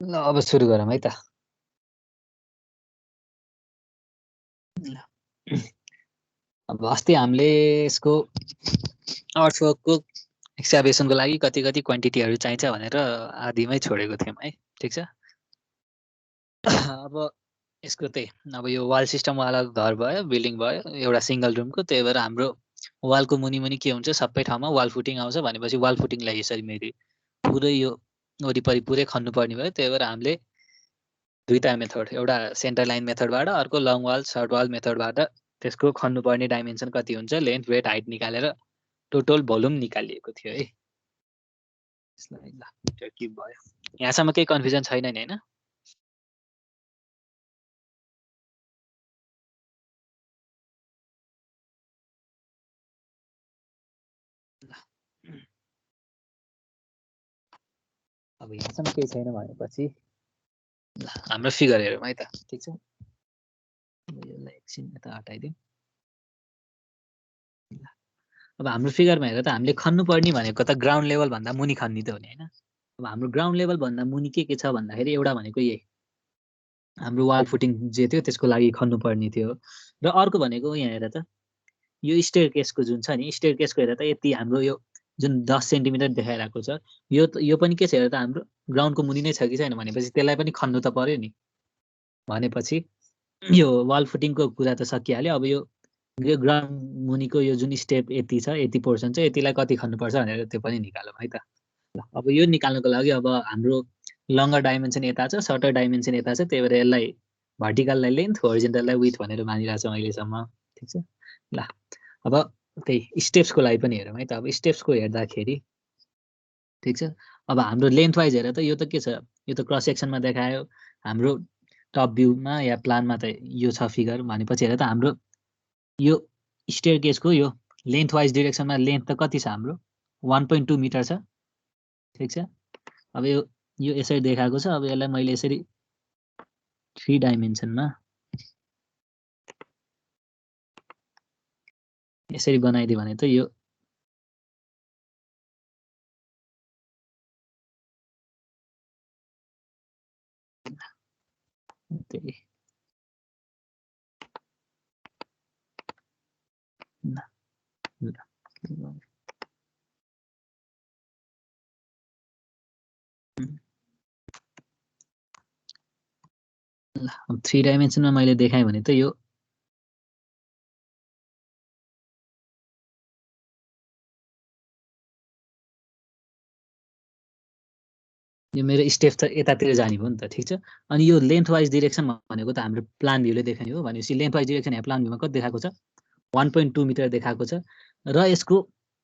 ल अब सुरु गरौँ है त। ल अब अस्ति हामीले यसको अर्थवर्कको एक्सक्याभेसनको लागि कति कति क्वान्टिटीहरू चाहिन्छ भनेर आधीमै छोडेको थियौँ है। ठिक छ। अब यसको त्यही अब यो वाल सिस्टमवाला घर भयो, बिल्डिङ भयो, एउटा सिङ्गल रुमको। त्यही भएर हाम्रो वालको मुनि मुनि के हुन्छ, सबै ठाउँमा वाल फुटिङ आउँछ भनेपछि वाल फुटिङलाई यसरी मेरी पुरै यो वरिपरि पुरै खन्नुपर्ने भयो। त्यही भएर हामीले दुईटा मेथड, एउटा सेन्टर लाइन मेथडबाट, अर्को लङ वाल सर्ट वाल मेथडबाट त्यसको खन्नुपर्ने डाइमेन्सन कति हुन्छ, लेन्थ वेट हाइट निकालेर टोटल भोल्युम निकालिएको थियो है। यसलाई ल त्यो के भयो, यहाँसम्म केही कन्फ्युजन छैन नि हैन? अब यहाँसम्म केही छैन भनेपछि ल हाम्रो फिगर हेरौँ है त। ठिक छ। अब यसलाई एकछिन यता हटाइदिउँ। अब हाम्रो फिगरमा हेर त, हामीले खन्नुपर्ने भनेको त ग्राउन्ड लेभल भन्दा मुनि खन्ने त हो नि हैन? अब हाम्रो ग्राउन्ड लेभल भन्दा मुनि के छ भन्दाखेरि एउटा भनेको यही हाम्रो वाल फुटिङ जे थियो त्यसको लागि खन्नुपर्ने थियो। र अर्को भनेको यहाँ हेर त, यो स्टेयर केसको जुन छ नि, स्टेयर केसको हेर त यति हाम्रो यो जुन 10 सेन्टिमिटर देखाइरहेको छ, यो पनि के छ हेर त, हाम्रो ग्राउन्डको मुनि नै छ कि छैन भनेपछि त्यसलाई पनि खन्नु त पर्यो नि। भनेपछि यो वाल फुटिङको कुरा त सकिहाल्यो। अब यो ग्राउन्ड मुनिको यो जुन स्टेप यति छ, यति पोर्सन छ, यतिलाई कति खन्नुपर्छ भनेर त्यो पनि निकालौँ है त। ल अब यो निकाल्नको लागि अब हाम्रो लङ्गर डाइमेन्सन यता छ, सर्टर डाइमेन्सन यता छ। त्यही भएर यसलाई भर्टिकललाई लेन्थ, होरिजेन्टललाई विड्थ भनेर मानिरहेको छौँ अहिलेसम्म। ठिक छ। ल अब त्यही स्टेप्सको लागि पनि हेरौँ है त। अब स्टेप्सको हेर्दाखेरि ठिक छ। अब हाम्रो लेन्थ वाइज हेर त, यो त के छ, यो त क्रस सेक्सनमा देखायो। हाम्रो टप भ्यूमा या प्लानमा त यो छ फिगर। भनेपछि हेर त, हाम्रो यो स्टेयर केसको यो लेन्थ वाइज डिरेक्सनमा लेन्थ त कति छ हाम्रो, 1.2 मिटर छ। ठिक छ। अब यो यसरी देखाएको छ। अब यसलाई मैले यसरी 3 डाइमेन्सनमा यसरी बनाइदिएँ भने त यो त्यही ल अब 3 डाइमेन्सनमा मैले देखाएँ भने त यो मेरो स्टेप त यतातिर जाने भयो नि त। ठिक छ। अनि यो लेन्थ वाइज डिरेक्सन भनेको त हाम्रो प्लान भ्यूले देखाउने हो। भनेपछि लेन्थ वाइज डिरेक्सन यहाँ प्लान भ्यूमा कति देखाएको छ, 1.2 मिटर देखाएको छ। र यसको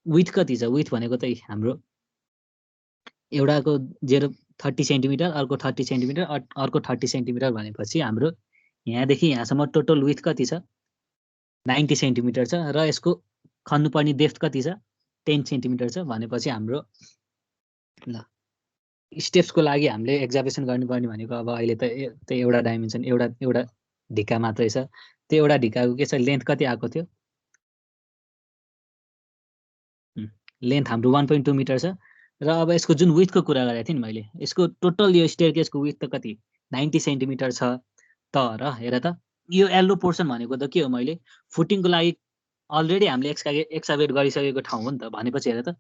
विथ कति छ, विथ भनेको त हाम्रो एउटाको 30 सेन्टिमिटर, अर्को 30 सेन्टिमिटर, अर्को 30 सेन्टिमिटर भनेपछि हाम्रो यहाँदेखि यहाँसम्म टोटल विथ कति छ, 90 सेन्टिमिटर छ। र यसको खन्नुपर्ने डेप्थ कति छ, 10 सेन्टिमिटर छ। भनेपछि हाम्रो ल स्टेप्सको लागि हामीले एक्जाभेसन गर्नुपर्ने भनेको अब अहिले त एउटा डाइमेन्सन, एउटा एउटा ढिक्का मात्रै छ। त्यो एउटा ढिक्काको के छ, लेन्थ कति आएको थियो, लेन्थ हाम्रो 1.2 मिटर छ। र अब यसको जुन विथको कुरा गरेको थिएँ नि मैले, यसको टोटल यो स्टेयर केसको विथ त कति, 90 सेन्टिमिटर छ। तर हेर त, यो येल्लो पोर्सन भनेको त के हो, मैले फुटिङको लागि अलरेडी हामीले एक्सकाभेट गरिसकेको ठाउँ हो नि त। भनेपछि हेर त,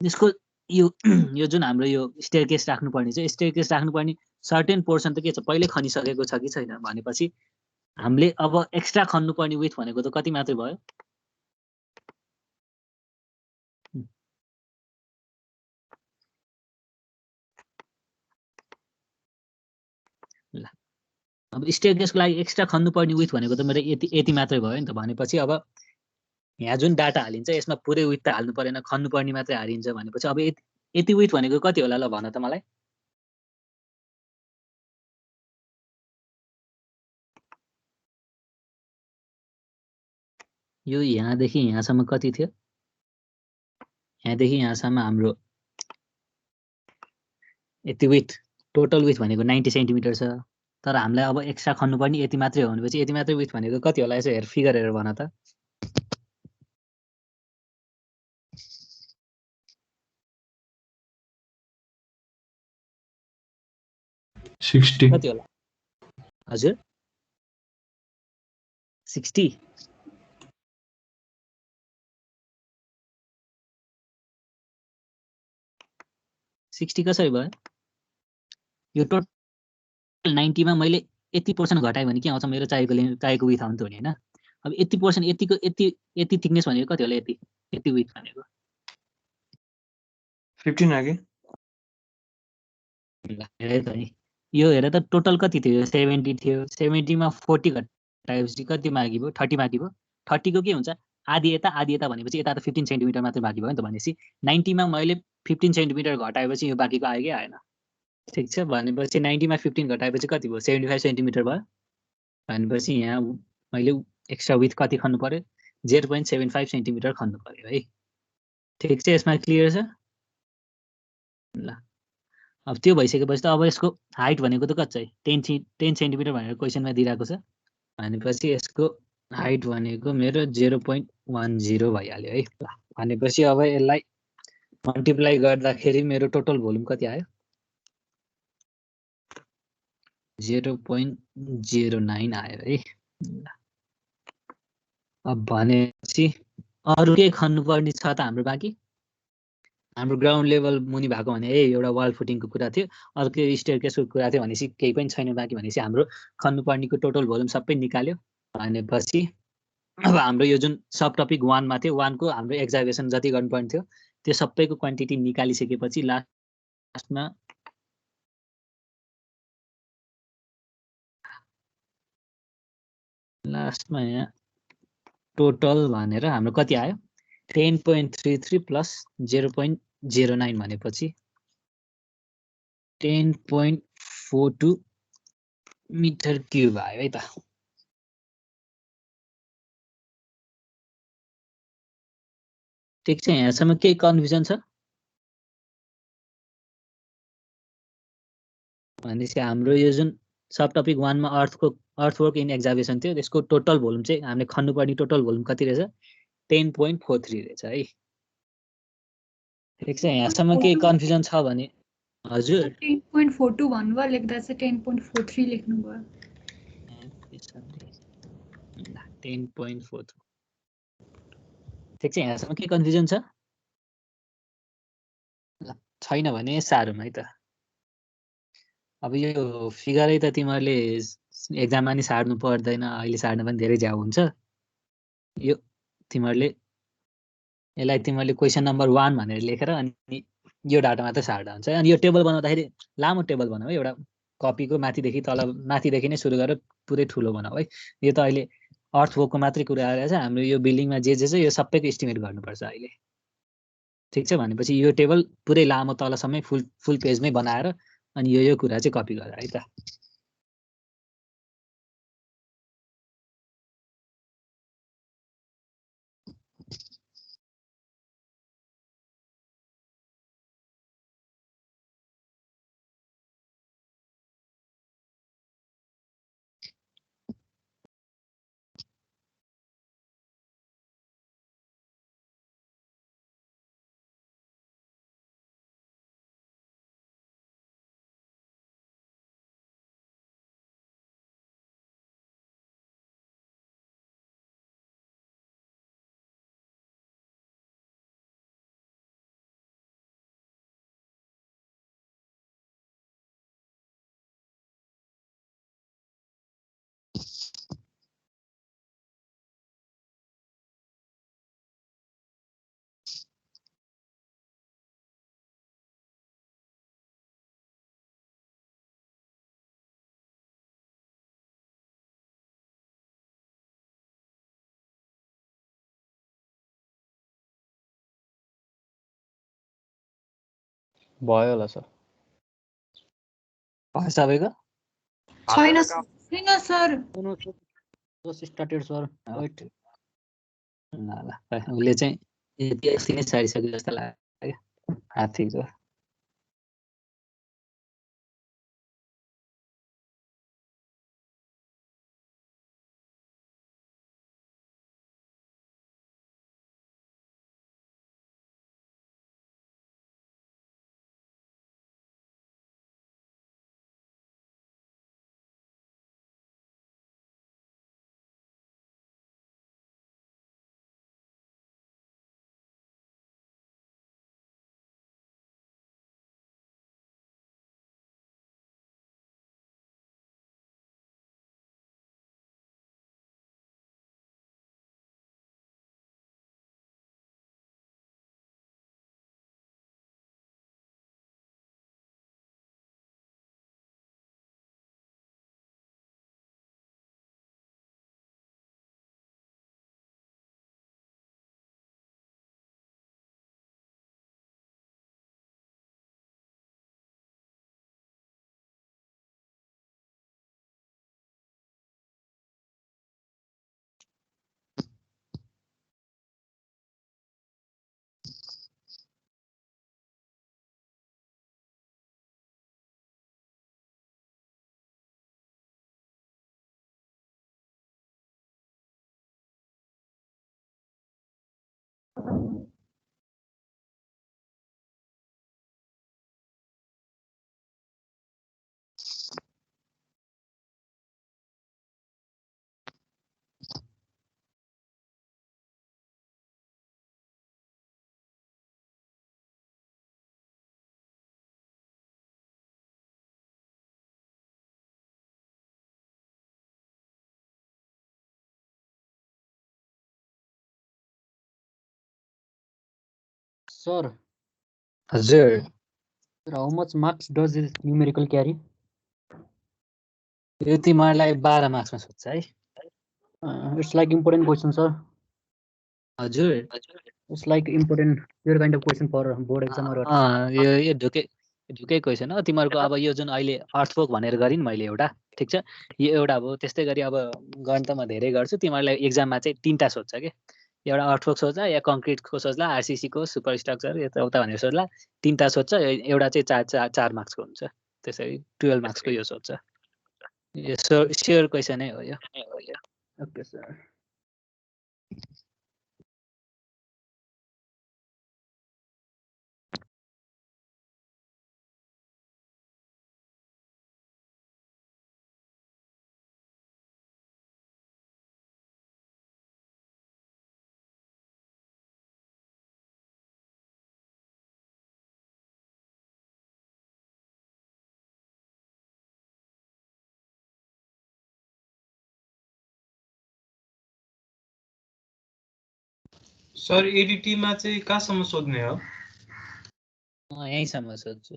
यसको यो यो जुन हाम्रो यो स्टेयर केस राख्नुपर्ने छ, स्टेयर केस राख्नुपर्ने सर्टेन पोर्सन त के छ, पहिले खनिसकेको छ कि छैन। भनेपछि हामीले अब एक्स्ट्रा खन्नुपर्ने विथ भनेको त कति मात्रै भयो, ल अब स्टेयर केसको लागि एक्स्ट्रा खन्नुपर्ने विथ भनेको त मेरो यति यति मात्रै भयो नि त। भनेपछि अब यहाँ जुन डाटा हालिन्छ यसमा पुरै विथ त हाल्नु परेन, खन्नुपर्ने मात्रै हालिन्छ। भनेपछि अब यति विथ भनेको कति होला, ल भन त मलाई। यो यहाँदेखि यहाँसम्म कति थियो, यहाँदेखि यहाँसम्म हाम्रो यति विथ, टोटल विथ भनेको 90 सेन्टिमिटर छ। तर हामीलाई अब एक्स्ट्रा खन्नुपर्ने यति मात्रै हो भनेपछि यति मात्रै विथ भनेको कति होला, यसो हेर, फिगर हेरेर भन त। 60 कति होला हजुर 60 60 कसरी भयो यो टोटल 90 मा मैले 80% घटाएँ भने के आउँछ मेरो चाहिएको विथ आउँथ्यो नि हैन अब 80% यति थिकनेस भनेको कति होला यति विथ भनेको 15 आगे ल हेर त नि यो हेर त टोटल कति थियो 70 थियो 70 मा 40 घटाएपछि कति बाँकी भयो 30 बाँकी भयो 30 को के हुन्छ आधी यता भनेपछि यता त 15 सेन्टिमिटर मात्र बाँकी भयो नि त भनेपछि 90 मा मैले 15 सेन्टिमिटर घटाएपछि यो बाँकीको आयो कि आएन ठीक छ भनेपछि 90 मा 15 घटाएपछि कति भयो 75 सेन्टिमिटर भयो भनेपछि यहाँ मैले एक्स्ट्रा विथ कति खन्नु पर्यो 0.75 सेन्टिमिटर खन्नु पर्यो है ठीक छ यसमा क्लियर छ ल अब त्यो भइसकेपछि त अब यसको हाइट भनेको त कति छ 10 सेन्टिमिटर भनेर क्वेसनमा दिइरहेको छ भनेपछि यसको हाइट भनेको मेरो 0.10 भइहाल्यो है ल भनेपछि अब यसलाई मल्टिप्लाई गर्दाखेरि मेरो टोटल भोल्युम कति आयो 0.09 आयो है अब भनेपछि अरु के खन्नुपर्ने छ त हाम्रो बाँकी हाम्रो ग्राउन्ड लेभल मुनि भएको भने एउटा वाल फुटिङको कुरा थियो अर्को स्टेयरकेसको कुरा थियो भनेपछि केही पनि छैन बाँकी भनेपछि हाम्रो खन्नुपर्नेको टोटल भोल्युम सबै निकाल्यो भनेपछि अब हाम्रो यो जुन सब टपिक 1 मा थियो 1 को हाम्रो एक्जाभेसन जति गर्नुपर्ने थियो त्यो सबैको क्वान्टिटी निकालिसकेपछि लास्टमा यहाँ टोटल भनेर हाम्रो कति आयो 10.33 प्लस 0.09 भनेपछि 10.42 मिटर क्युब आयो है त ठीक छ यहाँसम्म केही कन्फ्युजन छ भनेपछि हाम्रो यो जुन सब टपिक 1 मा अर्थवर्क इन एक्जाभेसन थियो त्यसको टोटल भोल्युम चाहिँ हामीले खन्नुपर्ने टोटल भोल्युम कति रहेछ 10.43 रहेछ है ठीक छ यहाँसम्म केही कन्फ्युजन छ भने हजुर 10.42 भन्नुभयो लेख्दा चाहिँ 10.43 लेख्नु भयो 10.4 ठीक छ यहाँसम्म के कन्फ्युजन छ ल छैन भने सारौँ है त अब यो फिगरै त तिमीहरूले एक्जाममा नि सार्नु पर्दैन अहिले सार्न पनि धेरै ज्याउ हुन्छ यो तिमीहरूले यसलाई तिमीहरूले क्वेसन नम्बर 1 भनेर लेखेर अनि यो डाटा मात्र सार्दा हुन्छ अनि यो टेबल बनाउँदाखेरि लामो टेबल बनाऊ है एउटा कपीको माथिदेखि नै सुरु गरेर पुरै ठुलो बनाऊ है यो त अहिले अर्थवर्कको मात्रै कुरा आइरहेछ हाम्रो यो बिल्डिङमा जे छ यो सबैको एस्टिमेट गर्नुपर्छ अहिले ठीक छ भनेपछि यो टेबल पुरै लामो तलसम्मै फुल पेजमै बनाएर अनि यो कुरा चाहिँ कपी गर है त भयो होला सर सबैको छैन sir just started sir wait ल उसले चाहिँ यति अस्ति नै सारिसक्यो जस्तो लाग्यो हाथी छ सर हजुर how much marks does this numerical carry? यो तिमीहरूलाई 12 मार्क्समा सोध्छ है it's like important question sir हजुर it's like important your kind of question for board exam or यो ढुकै क्वेसन हो तिमीहरूको अब यो जुन अहिले अर्थवर्क भनेर गरिन् मैले एउटा ठिक छ यो एउटा हो त्यस्तै गरी अब गर्न त म धेरै गर्छु तिमीहरूलाई एक्जाममा चाहिँ 3टा सोध्छ के एउटा अर्थवर्क सोध्ला या कङ्क्रिटको सोध्ला आरसीसी को सुपर स्ट्रक्चर यताउता भनेर सोध्ला 3टा सोध्छ एउटा चाहिँ 4 मार्क्सको हुन्छ त्यसरी 12 मार्क्सको यो सोध्छ यो स्योर क्वेसन हो यो ओके सर सर एडीटी मा चाहिँ कहाँसम्म सोध्ने हो यहीँसम्म सोध्छु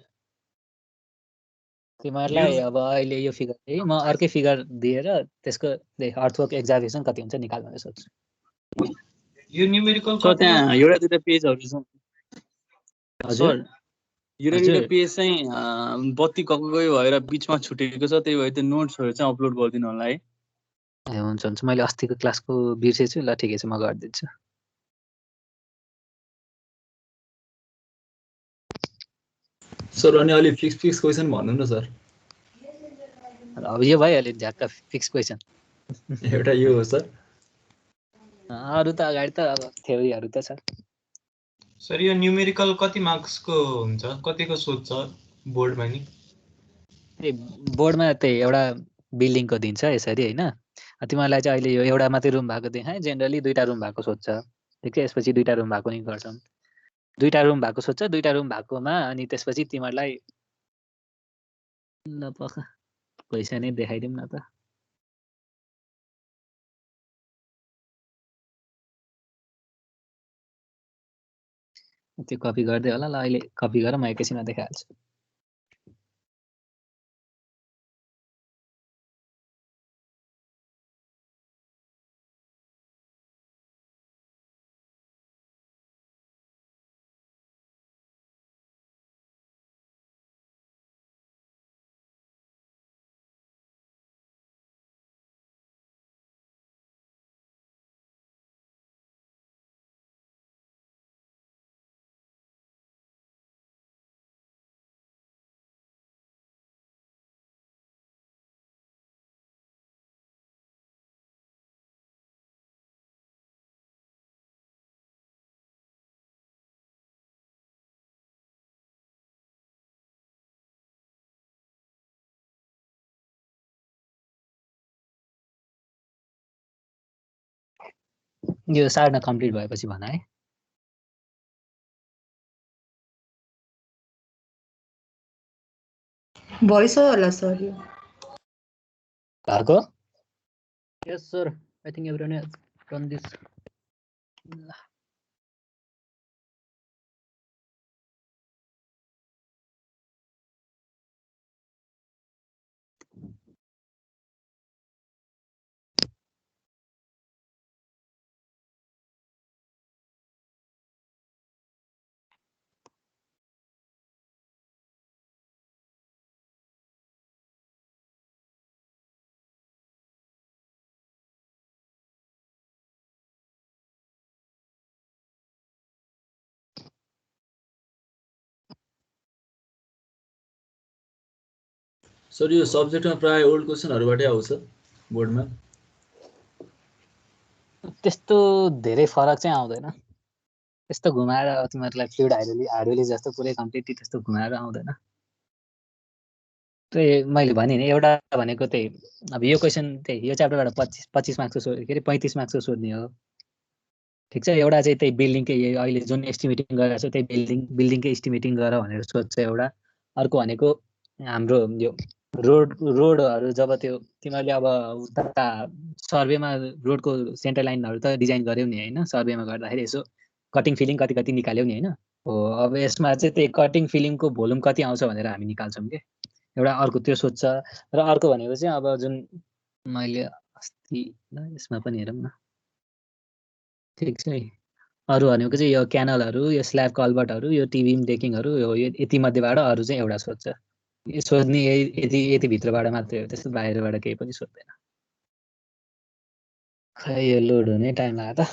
तिमीहरूलाई अब अहिले यो फिगर चाहिँ म अर्कै फिगर दिएर त्यसको अर्थवर्क एक्जामिनेसन कति हुन्छ निकाल भनेर सोध्छु यो न्यूमेरिकल सर त्यहाँ एउटा दुईटा पेजहरु छ हजुर सर एउटा दुईटा पेज चाहिँ बत्ती गगगै भएर बीचमा छुटेको छ त्यही भएर त्यो नोट्सहरु चाहिँ अपलोड गरिदिनु होला है ए हुन्छ हुन्छ मैले अस्तिको क्लासको बिर्सेछु ल ठिकै छ म गरिदिन्छु सर अनि अलि फिक्स क्वेसन भन्नु न सर अब यो भइहाल्यो झ्याक्क फिक्स क्वेसन एउटा यो हो सर अरु त अगाडि त अब थ्योरीहरु त छ सर यो न्यूमेरिकल कति मार्क्सको हुन्छ कतिको सोध्छ बोर्डमा नि ए बोर्डमा त्यही एउटा बिल्डिङको दिन्छ यसरी हैन तिमीहरूलाई चाहिँ अहिले यो एउटा मात्रै रुम भएको देखाएँ जेनरली दुईटा रुम भएको सोध्छ ठिक छ यसपछि दुईटा रुम भएको नि गर्छौं दुईटा रुम भएको सोध्छ दुईटा रुम भएकोमा अनि त्यसपछि तिमीहरूलाई ल पख पैसा नै देखाइदिउँ न त त्यो कपी गर्दै होला ल अहिले कपी गरेर म एकैछिनमा देखाइहाल्छु यो सार्न कम्प्लिट भएपछि भन है भइसक्यो होला सर यो भएको yes sir I think everyone has done this sir यो सब्जेक्टमा प्राय ओल्ड क्वेसनहरुबाटै आउँछ बोर्डमा त्यस्तो धेरै फरक चाहिँ आउँदैन त्यस्तो घुमाएर तिमीहरूलाई फ्लुइड हाइड्रोलिक जस्तो पुरै कम्प्लिटली त्यस्तो घुमाएर आउँदैन। त्यही मैले भने नि एउटा भनेको त्यही अब यो क्वेसन त्यही यो च्याप्टरबाट 25 मार्क्सको के अरे 35 मार्क्सको सोध्ने हो। ठिक छ, एउटा चाहिँ त्यही बिल्डिङकै अहिले जुन एस्टिमेटिङ गरेर छ त्यही बिल्डिङकै एस्टिमेटिङ गर भनेर सोध्छ एउटा। अर्को भनेको हाम्रो यो रोडहरू जब त्यो तिमीहरूले अब उता सर्वेमा रोडको सेन्टर लाइनहरू त डिजाइन गर्यौ नि होइन, सर्वेमा गर्दाखेरि यसो कटिङ फिलिङ कति निकाल्यौ नि होइन। हो अब यसमा चाहिँ त्यही कटिङ फिलिङको भोल्युम कति आउँछ भनेर हामी निकाल्छौँ कि एउटा। अर्को त्यो सोध्छ र अर्को भनेको चाहिँ अब जुन मैले अस्ति यसमा पनि हेरौँ न। ठिक छ है, अरू भनेको चाहिँ यो क्यानलहरू, यो स्ल्याब कल्भर्टहरू, यो टिबिम डेकिङहरू, यो यति मध्येबाट अरू चाहिँ एउटा सोध्छ। यो सोध्ने यति भित्रबाट मात्रै हो, त्यस्तो बाहिरबाट केही पनि सोध्दैन। खै यो लोड हुने टाइम लाग्यो त।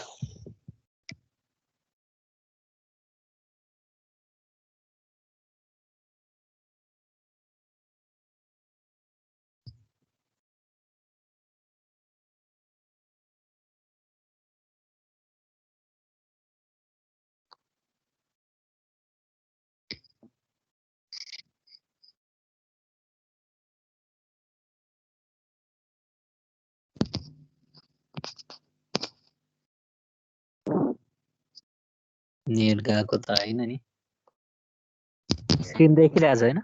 नेट गएको त होइन नि, स्क्रिन देखिरहेको छ होइन?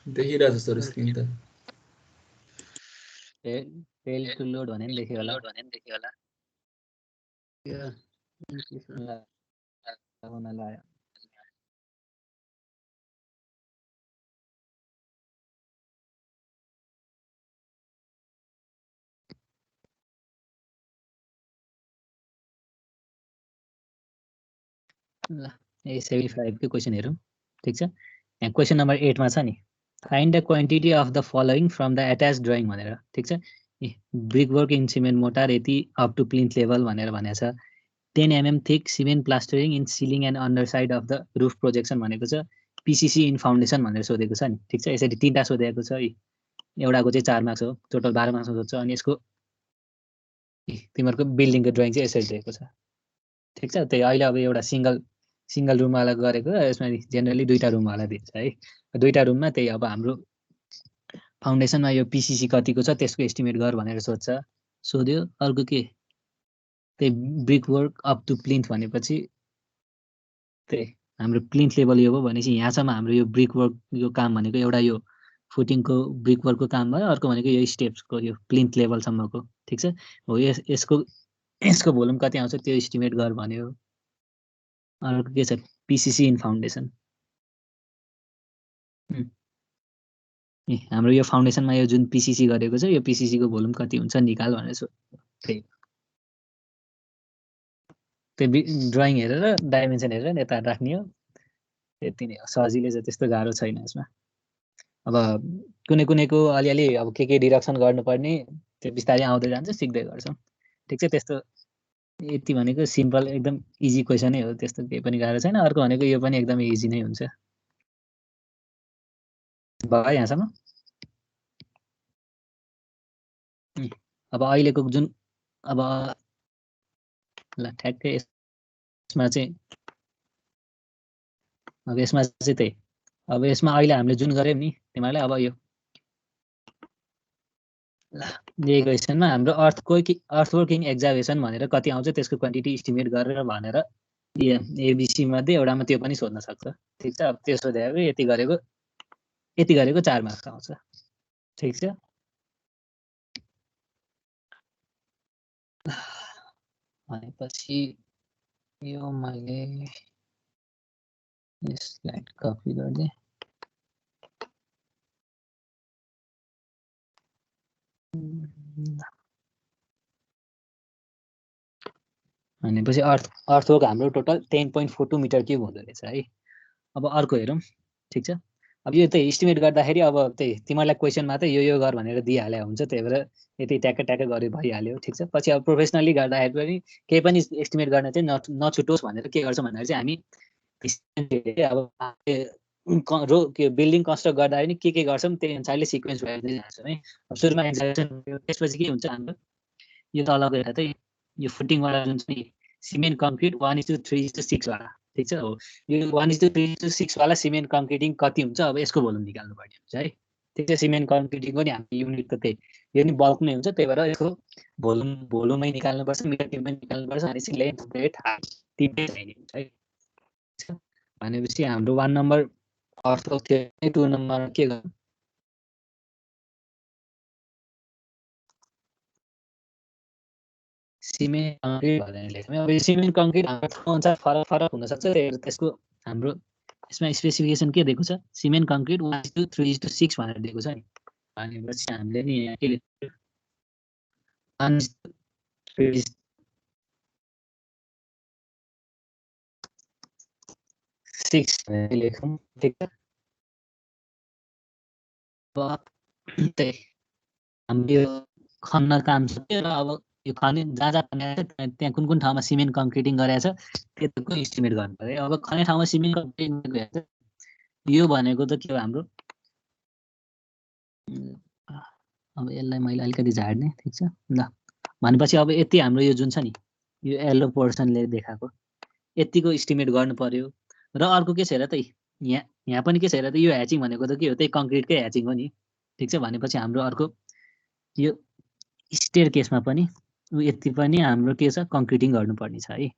देखिरहेछ सर स्क्रिन त। फेल टु लोड भने नि देख्यो होला। ल यही 75 को क्वेसन हेरौँ। ठिक छ, यहाँ क्वेसन नम्बर 8 मा छ नि, find the quantity of the following from the attach drawing भनेर। ठिक छ, brick work in cement mortar यति अप टु प्लिन्थ लेभल भनेर भनेको छ। 10 mm thick cement plastering in ceiling and under side of the roof projection भनेको छ। PCC in foundation भनेर सोधेको छ नि। ठिक छ, यसरी 3टा सोधेको छ। एउटाको चाहिँ 4 मार्क्स हो, टोटल 12 मार्क्समा सोध्छ। अनि यसको तिमीहरूको बिल्डिङको ड्रइङ चाहिँ यसरी दिएको छ। ठिक छ, त्यही अहिले अब एउटा सिङ्गल रुमवाला गरेको, यसमा जेनरली 2टा रुमवाला दिन्छ है। 2टा रुममा त्यही अब हाम्रो फाउन्डेसनमा यो पिसिसी कतिको छ त्यसको एस्टिमेट गर भनेर सोध्यो। अर्को के त्यही brick work up to plinth भनेपछि त्यही हाम्रो प्लिन्थ लेभल यो भयो भनेपछि यहाँसम्म हाम्रो यो ब्रिक वर्क यो काम भनेको एउटा यो फुटिङको ब्रिक वर्कको काम भयो। अर्को भनेको यो स्टेप्सको यो प्लिन्थ लेभलसम्मको। ठिक छ, हो यसको भोल्युम कति आउँछ त्यो एस्टिमेट गर भन्यो। अर्को के छ पिसिसी इन फाउन्डेसन। हाम्रो यो फाउन्डेसनमा यो जुन पिसिसी गरेको छ यो पिसिसी को भोल्युम कति हुन्छ निकाल भनेर त्यही त्यो ड्रइङ हेरेर डाइमेन्सन हेरेर यता राख्ने हो। त्यति नै हो, सजिलै छ, त्यस्तो गाह्रो छैन यसमा। अब कुनैको अलिअलि अब के डिरेक्सन गर्नुपर्ने त्यो बिस्तारै आउँदै जान्छ, सिक्दै गर्छौँ। ठिक छ, त्यस्तो यति भनेको सिम्पल एकदम इजी क्वेसनै हो, त्यस्तो केही पनि गाह्रो छैन। अर्को भनेको यो पनि एकदमै इजी नै हुन्छ। भयो यहाँसम्म। अब अहिलेको जुन अब ल ठ्याक्कै यसमा चाहिँ त्यही अब यसमा अहिले हामीले जुन गर्यौँ नि तिमीहरूले अब यो यही क्वेसनमा हाम्रो अर्थवर्किङ एक्जाभेसन भनेर कति आउँछ त्यसको क्वान्टिटी इस्टिमेट गरेर भनेर एबिसी मध्ये एउटामा त्यो पनि सोध्न सक्छ। ठिक छ, अब त्यो सोधेको यति गरेको 4 मार्क्स आउँछ। ठिक छ, भनेपछि यो मैले स्लाइड कपी गरिदिएँ। भनेपछि अर्थवर्क हाम्रो टोटल 10.42 मिटर क्युब हुँदो रहेछ है। अब अर्को हेरौँ। ठिक छ, अब यो त्यही इस्टिमेट गर्दाखेरि अब त्यही तिमीहरूलाई क्वेसनमा चाहिँ यो गर भनेर दिइहाले हुन्छ, त्यही भएर यति ट्याक्क गरे भइहाल्यो। ठिक छ, पछि अब प्रोफेसनली गर्दाखेरि पनि केही पनि एस्टिमेट गर्न चाहिँ नछुटोस् भनेर के गर्छौँ भन्दाखेरि चाहिँ हामी अब के बिल्डिङ कन्स्ट्रक्ट गर्दाखेरि के गर्छौँ त्यही अनुसारले सिक्वेन्स भएर जान्छौँ है। अब सुरुमा एक्जाभेसन त्यसपछि के हुन्छ हाम्रो यो तलको हेर चाहिँ यो फुटिङवाला जुन छ नि सिमेन्ट कङ्क्रिट 1:3:6 वाला ठिक छ हो यो 1:3:6 वाला सिमेन्ट कङ्क्रिटिङ कति हुन्छ अब यसको भोल्युम निकाल्नु पर्ने हुन्छ है ठिक छ सिमेन्ट कङ्क्रिटिङको नि हाम्रो युनिट त त्यही यो नि बल्कमै हुन्छ त्यही भएर यसको भोल्युमै निकाल्नुपर्छ मिटर क्युबमै निकाल्नुपर्छ भनेपछि लेन्थ ब्रेथ हाइट तिनटै चाहिने हुन्छ है भनेपछि हाम्रो 1 नम्बर अर्थको थियो 2 नम्बर के गर्नु सिमेन्ट कङ्क्रिट भनेर लेख्छौँ अब सिमेन्ट कङ्क्रिट हाम्रो ठाउँअनुसार फरक फरक हुनसक्छ त्यही भएर त्यसको हाम्रो यसमा स्पेसिफिकेसन के दिएको छ सिमेन्ट कङ्क्रिट 1:3:6 भनेर दिएको छ नि भनेपछि हामीले नि यहाँ के लेख्छौँ 1:3:6 भनेर लेखौँ ठिक छ अब त्यही हाम्रो यो खन्न काम छ र अब यो खने जहाँ जहाँ खनेको छ त्यहाँ कुन कुन ठाउँमा सिमेन्ट कङ्क्रिटिङ गरेको छ त्यसको इस्टिमेट गर्नु पर्यो अब खने ठाउँमा सिमेन्ट कङ्क्रिटिङ गरेको छ यो भनेको त के हो हाम्रो अब यसलाई मैले अलिकति झाड्ने ठिक छ ल भनेपछि अब यति हाम्रो यो जुन छ नि यो येलो पोर्सनले देखाएको यतिको इस्टिमेट गर्नु पर्यो र अर्को के छ हेर त यहाँ पनि के छ हेर त यो ह्याचिङ भनेको त के हो त्यही कङ्क्रिटकै ह्याचिङ हो नि ठिक छ भनेपछि हाम्रो अर्को यो स्टेयर केसमा पनि यति पनि हाम्रो के छ कङ्क्रिटिङ गर्नुपर्ने छ है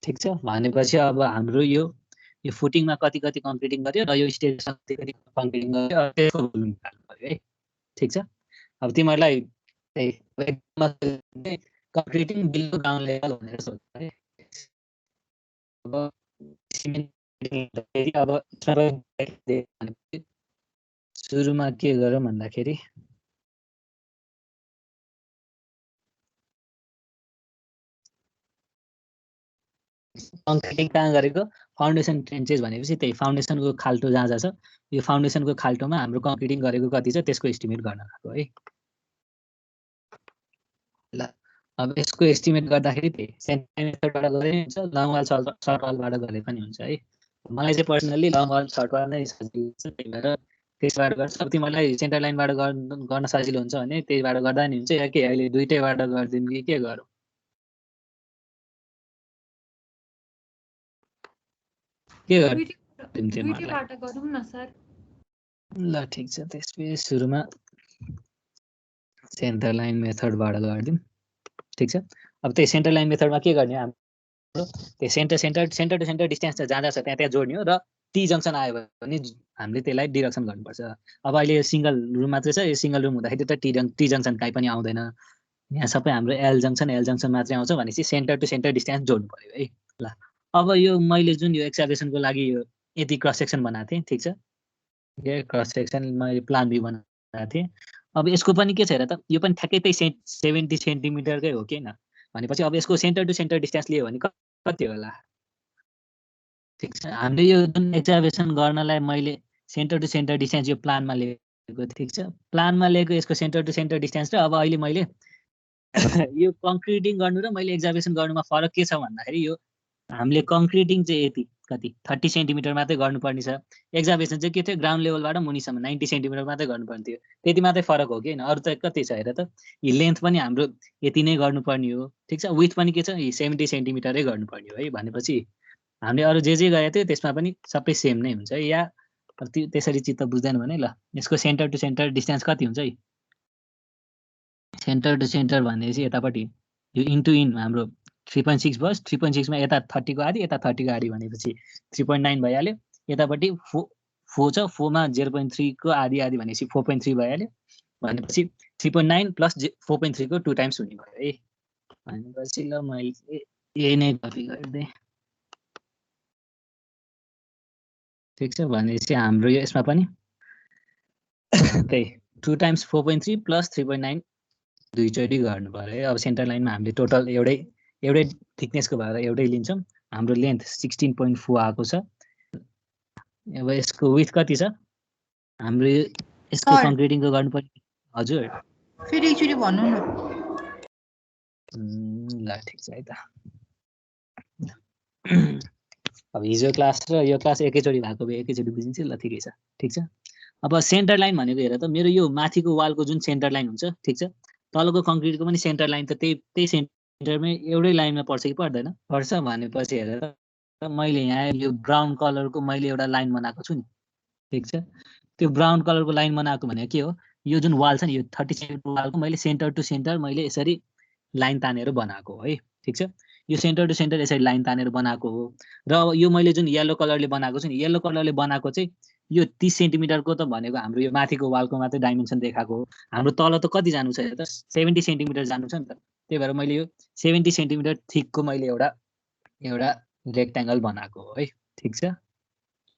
ठिक छ भनेपछि अब हाम्रो यो फुटिङमा कति कति कङ्क्रिटिङ गर्यो र यो स्टेयरमा कति कति कङ्क्रिटिङ गर्यो त्यसको भोल्युम निकाल्नु पर्यो है ठिक छ अब तिमीहरूलाई कङ्क्रिटिङ बिलो ग्राउन्ड लेभल भनेर सोध्छ है अब सिमेन्ट अब सुरुमा के गरौँ भन्दाखेरि कङ्क्रिटिङ कहाँ गरेको फाउन्डेसन ट्रेन्चेस भनेपछि त्यही फाउन्डेसनको खाल्टो जहाँ जहाँ छ यो फाउन्डेसनको खाल्टोमा हाम्रो कङ्क्रिटिङ गरेको कति छ त्यसको एस्टिमेट गर्न गएको है ल अब यसको एस्टिमेट गर्दाखेरि त्यही सेन्टर मेथडबाट गरे हुन्छ लङ वाल सर्ट वालबाट गरे पनि हुन्छ है मलाई चाहिँ personally long wall short wall नै सजिलो हुन्छ त्यही भएर त्यसबाट गर्छ अब तिमीलाई सेन्टर लाइनबाट गर्न सजिलो हुन्छ भने त्यहीबाट गर्दा नि हुन्छ या के अहिले दुइटैबाट गरिदिउँ कि के गरौँ के दुईटैबाट गरौँ न सर ल ठिक छ त्यसपछि सुरुमा सेन्टर लाइन मेथडबाट गरिदिउँ ठिक छ अब त्यही सेन्टर लाइन मेथडमा के गर्ने हाम्रो त्यही सेन्टर टु सेन्टर डिस्टेन्स जहाँ जहाँ छ त्यहाँ त्यहाँ जोड्ने हो र टी जङ्सन आयो भने हामीले त्यसलाई डिरेक्सन गर्नुपर्छ अब अहिले यो सिङ्गल रुम मात्रै छ यो सिङ्गल रुम हुँदाखेरि त टी जङ्सन काहीँ पनि आउँदैन यहाँ सबै हाम्रो एल जङ्सन मात्रै आउँछ भनेपछि सेन्टर टु सेन्टर डिस्टेन्स जोड्नु पर्यो है ल अब यो मैले जुन यो एक्सकाभेसनको लागि यो यति क्रस सेक्सन बनाएको थिएँ ठिक छ यो क्रस सेक्सन मैले प्लान बी बनाएको थिएँ अब यसको पनि के छ हेर त यो पनि ठ्याक्कै त्यही 70 सेन्टिमिटरकै हो कि होइन भनेपछि अब यसको सेन्टर टु सेन्टर डिस्टेन्स लियो भने कति होला ठिक छ हामीले यो जुन एक्सकाभेसन गर्नलाई मैले सेन्टर टु सेन्टर डिस्टेन्स यो प्लानमा लिएको ठिक छ प्लानमा लिएको यसको सेन्टर टु सेन्टर डिस्टेन्स र अब अहिले मैले यो कङ्क्रिटिङ गर्नु र मैले एक्सकाभेसन गर्नुमा फरक के छ भन्दाखेरि यो हामीले कङ्क्रिटिङ चाहिँ यति कति 30 सेन्टिमिटर मात्रै गर्नुपर्ने छ एक्सकाभेसन चाहिँ के थियो ग्राउन्ड लेभलबाट मुनिसम्म 90 सेन्टिमिटर मात्रै गर्नुपर्ने थियो त्यति मात्रै फरक हो कि होइन अरू त कति छ हेर त यी लेन्थ पनि हाम्रो यति नै गर्नुपर्ने हो ठिक छ विथ पनि के छ 70 सेन्टिमिटरै गर्नुपर्ने हो है भनेपछि हामीले अरू जे गरेको थियो त्यसमा पनि सबै सेम नै हुन्छ है या त्यसरी चित्त बुझ्दैन भने ल यसको सेन्टर टु सेन्टर डिस्टेन्स कति हुन्छ है सेन्टर टु सेन्टर भनेपछि यतापट्टि यो इन्टु इन हाम्रो 3.6 बस 3.6 मा यता 30 को आधी यता 30 को आधी भनेपछि 3.9 भइहाल्यो यतापट्टि 4 छ 4 मा 0.3 को आधी आधी भनेपछि 4.3 भइहाल्यो भनेपछि 3.9 प्लस 4.3 को 2 टाइम्स हुने भयो है भनेपछि ल मैले यही नै कपी गरिदिएँ ठिक छ भनेपछि हाम्रो यो यसमा पनि त्यही 2 टाइम्स 4.3 प्लस 3.9 दुईचोटि गर्नु पर्यो है अब सेन्टर लाइनमा हामीले टोटल एउटै थिकनेसको भएर एउटै लिन्छौँ हाम्रो लेन्थ 16.4 आएको छ अब यसको विथ कति छ हाम्रो यसको कङ्क्रिटिङको गर्नुपर्ने हजुर फेरि एकचोटि भन्नु न ल ठिक छ है त अब हिजो क्लास र यो क्लास एकैचोटि भएको भए एकैचोटि बुझिन्छ ल ठिकै छ ठिक छ अब सेन्टर लाइन भनेको हेर त मेरो यो माथिको वालको जुन सेन्टर लाइन हुन्छ ठिक छ, तलको कङ्क्रिटको पनि सेन्टर लाइन त त्यही सेन्टरमै एउटै लाइनमा पर्छ कि पर्दैन? पर्छ भनेपछि हेर त मैले यहाँ यो ब्राउन कलरको मैले एउटा लाइन बनाएको छु नि, ठिक छ। त्यो ब्राउन कलरको लाइन बनाएको भनेको के हो, यो जुन वाल छ नि यो 30 सेन्टिमिटर वालको मैले सेन्टर टु सेन्टर मैले यसरी लाइन तानेर बनाएको हो है, ठिक छ। यो सेन्टर टु सेन्टर यसरी लाइन तानेर बनाएको हो। र अब यो मैले जुन येलो कलरले बनाएको छु नि, येलो कलरले बनाएको चाहिँ यो 30 सेन्टिमिटरको त भनेको हाम्रो यो माथिको वालको मात्रै डाइमेन्सन देखाएको हो। हाम्रो तल त कति जानु छ त 70 सेन्टिमिटर जानु छ नि त। त्यही भएर मैले यो 70 सेन्टिमिटर थिकको मैले एउटा रेक्ट्याङ्गल बनाएको हो है, ठिक छ।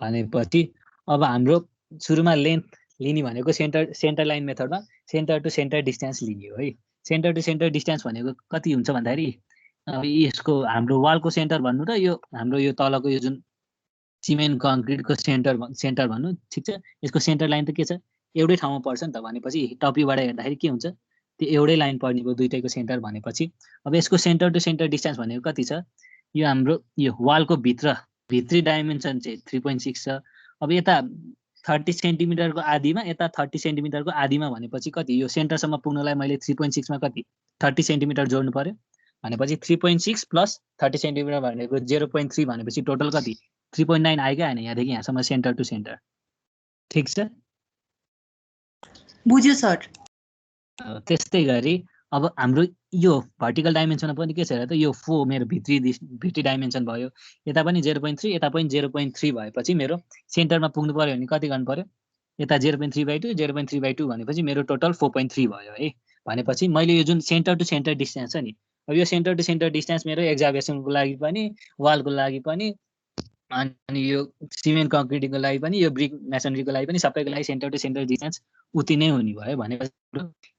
भनेपछि अब हाम्रो सुरुमा लेन्थ लिने भनेको सेन्टर लाइन मेथडमा सेन्टर टु सेन्टर डिस्टेन्स लिने हो है। सेन्टर टु सेन्टर डिस्टेन्स भनेको कति हुन्छ भन्दाखेरि अब यसको हाम्रो वालको सेन्टर भन्नु र यो हाम्रो यो तलको यो जुन सिमेन्ट कङ्क्रिटको सेन्टर भन्नु, ठिक छ। यसको सेन्टर लाइन त के छ, एउटै ठाउँमा पर्छ नि त। भनेपछि टपीबाट हेर्दाखेरि के हुन्छ, त्यो एउटै लाइन पर्ने भयो दुईटैको सेन्टर भनेपछि। अब यसको सेन्टर टु सेन्टर डिस्टेन्स भनेको कति छ, यो हाम्रो यो वालको भित्री डाइमेन्सन चाहिँ 3.6 छ। अब यता 30 सेन्टिमिटरको आधीमा यता 30 सेन्टिमिटरको आधीमा भनेपछि कति, यो सेन्टरसम्म पुग्नलाई मैले 3.6 मा कति 30 सेन्टिमिटर जोड्नु पर्यो। भनेपछि 3.6 प्लस 30 सेन्टिमिटर भनेको 0.3 भनेपछि टोटल कति 3.9 आयो क्या होइन, यहाँदेखि यहाँसम्म सेन्टर टु सेन्टर, ठिक छ। बुझ्यो सर। त्यस्तै गरी अब हाम्रो यो भर्टिकल डाइमेन्सनमा पनि के छ र त, यो 4 मेरो भित्री डाइमेन्सन भयो। यता पनि 0.3 यता पनि 0.3 भएपछि मेरो सेन्टरमा पुग्नु पर्यो भने कति गर्नु पर्यो, यता 0.3/2 0.3/2 भनेपछि मेरो टोटल 4.3 भयो है। भनेपछि मैले यो जुन सेन्टर टु सेन्टर डिस्टेन्स छ नि, अब यो सेन्टर टु सेन्टर डिस्टेन्स मेरो एक्जाभेसनको लागि पनि वालको लागि पनि अनि यो सिमेन्ट कङ्क्रिटको लागि पनि यो ब्रिक मेसनरीको लागि पनि सबैको लागि सेन्टर टु सेन्टर डिस्टेन्स उति नै हुने भयो। भनेपछि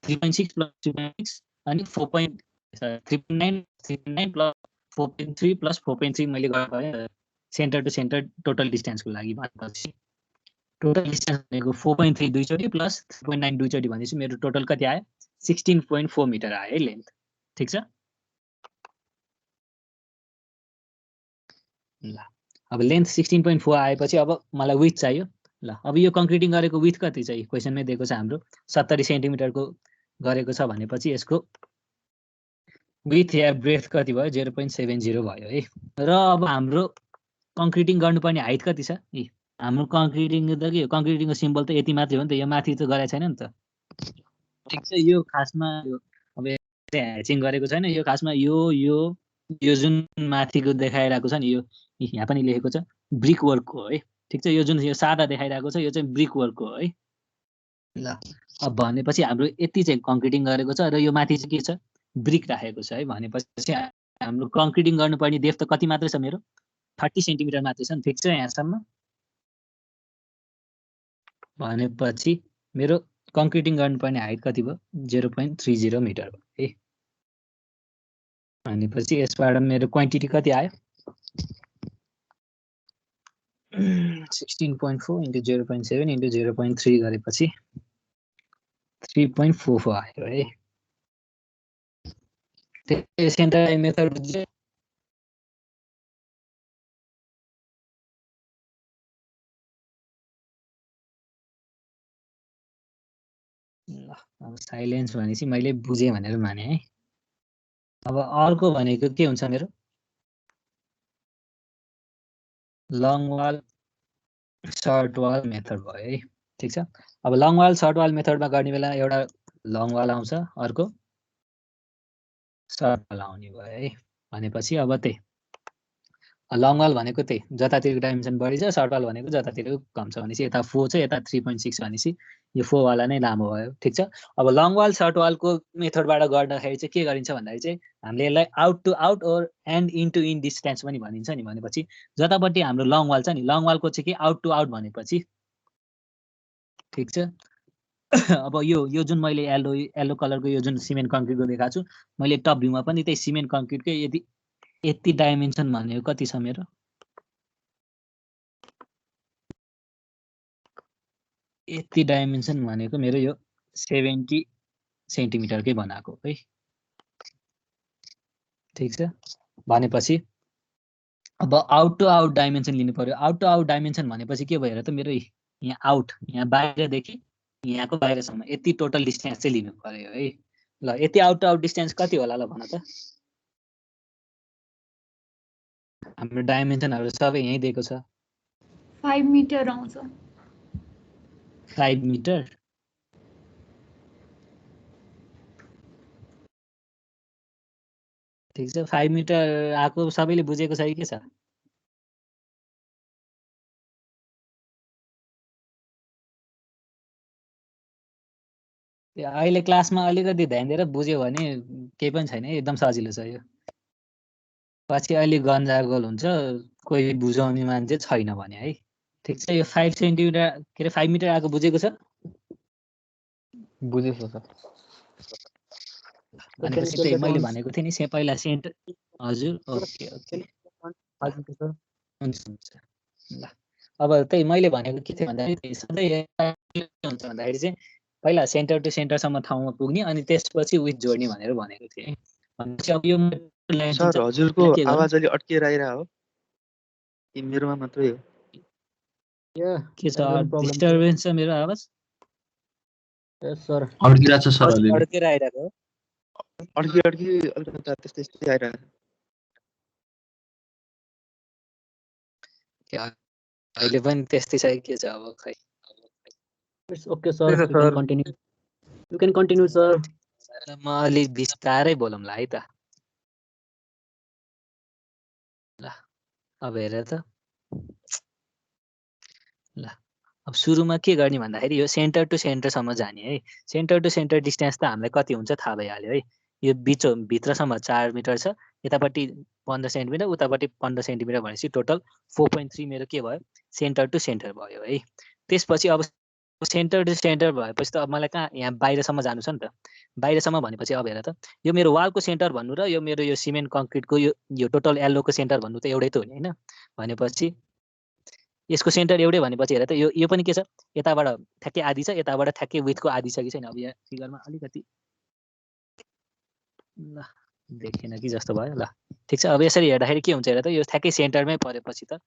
3.6 प्लस 3.6 अनि 3.9 प्लस 4.3 प्लस 4.3 मैले गरेँ सेन्टर टु सेन्टर टोटल डिस्टेन्सको लागि। भनेपछि टोटल डिस्टेन्स भनेको 4.3 दुईचोटि प्लस 3.9 दुईचोटि भनेपछि मेरो टोटल कति आयो 16.4 मिटर आयो है लेन्थ, ठिक छ। ल अब लेन्थ 16.4 आएपछि अब मलाई विथ चाहियो। ल अब यो कङ्क्रिटिङ गरेको विथ कति चाहिँ क्वेसनमै दिएको छ हाम्रो 70 सेन्टिमिटरको गरेको छ भनेपछि यसको विथ या ब्रेथ कति भयो 0.70 भयो है। र अब हाम्रो कङ्क्रिटिङ गर्नुपर्ने हाइट कति छ, हाम्रो कङ्क्रिटिङ त के कङ्क्रिटिङको सिम्बल त यति मात्रै हो नि त, यो माथि त गरेको छैन नि त, ठिक छ। यो खासमा अब ह्याचिङ गरेको छैन, यो खासमा यो जुन माथिको देखाइरहेको छ नि, यो यहाँ पनि लेखेको छ ब्रिक वर्कको है, ठिक छ। यो जुन यो सादा देखाइरहेको छ यो चाहिँ ब्रिक वर्कको है। ल अब भनेपछि हाम्रो यति चाहिँ कङ्क्रिटिङ गरेको छ र यो माथि चाहिँ के छ ब्रिक राखेको छ है। भनेपछि हाम्रो कङ्क्रिटिङ गर्नुपर्ने डेप्थ त कति मात्रै छ मेरो 30 सेन्टिमिटर मात्रै छ नि, ठिक छ यहाँसम्म। भनेपछि मेरो कङ्क्रिटिङ गर्नुपर्ने हाइट कति भयो 0.30 मिटर भयो है। भनेपछि यसबाट मेरो क्वान्टिटी कति आयो 16.4 इन्टु 0.7 इन्टु 0.3 गरेपछि 3.44 आयो है। त्यो सेन्टर लाइन मेथड बुझ्यो। ल अब साइलेन्स भनेपछि मैले बुझेँ भनेर माने है। अब अर्को भनेको के हुन्छ मेरो long wall short wall method भयो है, ठिक छ। अब लङ वाल सर्ट वाल मेथडमा गर्ने बेला एउटा लङ वाल आउँछ अर्को सर्ट वाल आउने भयो है। भनेपछि अब त्यही लङ वाल भनेको त्यही जतातिरको डाइमेन्सन बढी छ, सर्ट वाल भनेको जतातिरको कम छ भनेपछि यता 4 छ यता 3.6 भनेपछि यो 4 वाला नै लामो भयो, ठिक छ। अब लङ वाल सर्ट वालको मेथडबाट गर्दाखेरि चाहिँ के गरिन्छ भन्दाखेरि चाहिँ हामीले यसलाई out to out or and into in distance पनि भनिन्छ नि। भनेपछि जतापट्टि हाम्रो लङ वाल छ नि लङ वालको चाहिँ के आउट टु आउट भनेपछि, ठिक छ। अब यो जुन मैले येलो कलरको यो जुन सिमेन्ट कङ्क्रिटको देखाएको छु मैले टप भ्यूमा पनि त्यही सिमेन्ट कङ्क्रिटकै यति डाइमेन्सन भनेको कति छ मेरो यति डाइमेन्सन भनेको मेरो यो 70 सेन्टिमिटरकै बनाएको है, ठिक छ। भनेपछि अब आउट टु आउट डाइमेन्सन लिनु पर्यो। आउट टु आउट डाइमेन्सन भनेपछि के भयो र त मेरो यहाँ आउट, यहाँ बाहिरदेखि यहाँको बाहिरसम्म यति टोटल डिस्टेन्स चाहिँ लिनु पर्यो है। ल यति आउट टु आउट डिस्टेन्स कति होला ल भन त। हाम्रो डाइमेन्सनहरू सबै यहीँ दिएको छ। 5 मिटर आउँछ। 5 मिटर। ठिक छ, 5 मिटर आएको सबैले बुझेको छ कि के छ? अहिले क्लासमा अलिकति ध्यान दिएर बुझ्यो भने केही पनि छैन, एकदम सजिलो छ यो। पछि अलि गन्जागोल हुन्छ, कोही बुझाउने मान्छे छैन भने है। ठिक छ, यो 5 सेन्टिमिटर के अरे 5 मिटर आएको बुझेको छ? बुझेछु सर। भनेपछि त्यही मैले भनेको थिएँ नि पहिला सेन्टर। हजुर, ओके ओके, हुन्छ हुन्छ। ल अब त्यही मैले भनेको के थियो भन्दाखेरि सधैँ के हुन्छ भन्दाखेरि चाहिँ पहिला सेन्टर टु सेन्टरसम्म ठाउँमा पुग्ने अनि त्यसपछि विथ जोड्ने भनेर भनेको थिएँ है। भनेपछि अब यो सर हजुरको आवाज अलि अड्किएर आइरहेको हो कि मेरोमा मात्रै हो? के छ, डिस्टर्बेन्स छ मेरो आवाज? सर अड्किरहेको छ सर अलि। अड्केर आइरहेको हो? अड्की अलिकता त्यस्तै आइरहेको। अहिले पनि त्यस्तै छ के छ अब खै। Okay sir, you can continue sir. म अलि बिस्तारै बोलौँला है त। ल अब हेर त। ल अब सुरुमा के गर्ने भन्दाखेरि यो सेन्टर टु सेन्टरसम्म जाने है। सेन्टर टु सेन्टर डिस्टेन्स त हामीलाई कति हुन्छ थाहा भइहाल्यो है। यो भित्रसम्म 4 मिटर छ, यतापट्टि 15 सेन्टिमिटर, उतापट्टि 15 सेन्टिमिटर भनेपछि टोटल 4.3 मेरो के भयो, सेन्टर टु सेन्टर भयो है। त्यसपछि अब सेन्टर टु सेन्टर भएपछि त अब मलाई कहाँ यहाँ बाहिरसम्म जानु छ नि त। बाहिरसम्म भनेपछि अब हेर त, यो मेरो वालको सेन्टर भन्नु र यो मेरो यो सिमेन्ट कङ्क्रिटको यो टोटल एल्लोको सेन्टर भन्नु त एउटै त हो नि होइन। भनेपछि यसको सेन्टर एउटै भनेपछि हेर त यो पनि के छ, यताबाट ठ्याक्कै आधी छ, यताबाट ठ्याक्कै विथको आधी छ कि छैन। अब यहाँ फिगरमा अलिकति ल देखेन कि जस्तो भयो। ल ठिक छ, अब यसरी हेर्दाखेरि के हुन्छ हेर त, यो ठ्याक्कै सेन्टरमै परेपछि त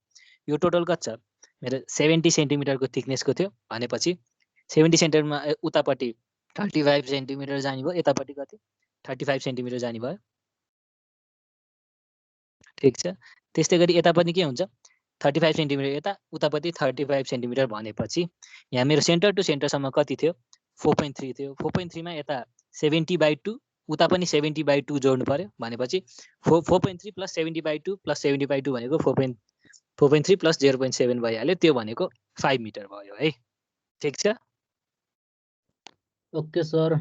यो टोटल कति छ मेरो 70 सेन्टिमिटरको थिकनेसको थियो। भनेपछि 70 सेन्टिमिटरमा उतापट्टि 35 सेन्टिमिटर जाने भयो, यतापट्टि कति 35 सेन्टिमिटर जाने भयो। ठिक छ, त्यस्तै गरी यता पनि के हुन्छ 35 सेन्टिमिटर यता, उतापट्टि 35 सेन्टिमिटर भनेपछि यहाँ मेरो सेन्टर टु सेन्टरसम्म कति थियो 4.3 थियो। 4.3 मा यता 70/2, उता पनि 70/2 जोड्नु पर्यो। भनेपछि 4.3 प्लस 70/2 प्लस 70/2 भनेको 4.3 प्लस 0.7 भइहाल्यो। त्यो भनेको 5 मिटर भयो है। ठिक छ, ओके सर।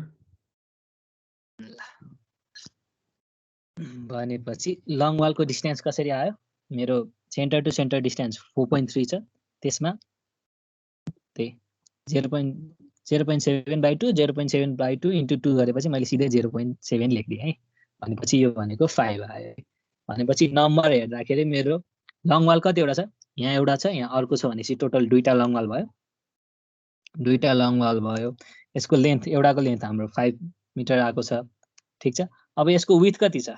भनेपछि लङ वालको डिस्टेन्स कसरी आयो, मेरो सेन्टर टु सेन्टर डिस्टेन्स 4.3 छ, त्यसमा त्यही 0.7/2 0.7/2 इन्टु 2 गरेपछि मैले सिधै 0.7 लेखिदिएँ है। भनेपछि यो भनेको 5 आयो। भनेपछि नम्बर हेर्दाखेरि मेरो लङ वाल कतिवटा छ, यहाँ एउटा छ, यहाँ अर्को छ, भनेपछि टोटल 2टा लङ वाल भयो। 2टा लङ वाल भयो। यसको लेन्थ एउटाको लेन्थ हाम्रो 5 मिटर आएको छ। ठिक छ, अब यसको विथ कति छ,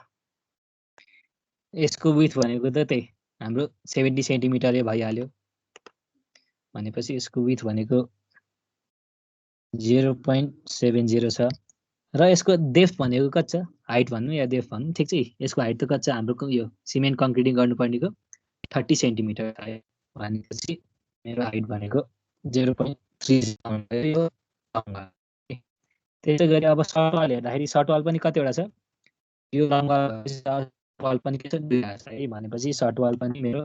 यसको विथ भनेको त त्यही हाम्रो 70 सेन्टिमिटरै भइहाल्यो। भनेपछि यसको विथ भनेको 0.70 छ र यसको डेप्थ भनेको कति छ, हाइट भन्नु या डेप्थ भन्नु, ठिक छ। यसको हाइट त कति छ, हाम्रो यो सिमेन्ट कङ्क्रिटिङ गर्नुपर्नेको 30 सेन्टिमिटर आयो। भनेपछि मेरो हाइट भनेको 0.3 यो। त्यसै गरी अब सर्ट वाल हेर्दाखेरि सर्ट वाल पनि कतिवटा छ, यो लङ वाल पनि के छ 2टा छ है। भनेपछि सर्ट वाल पनि मेरो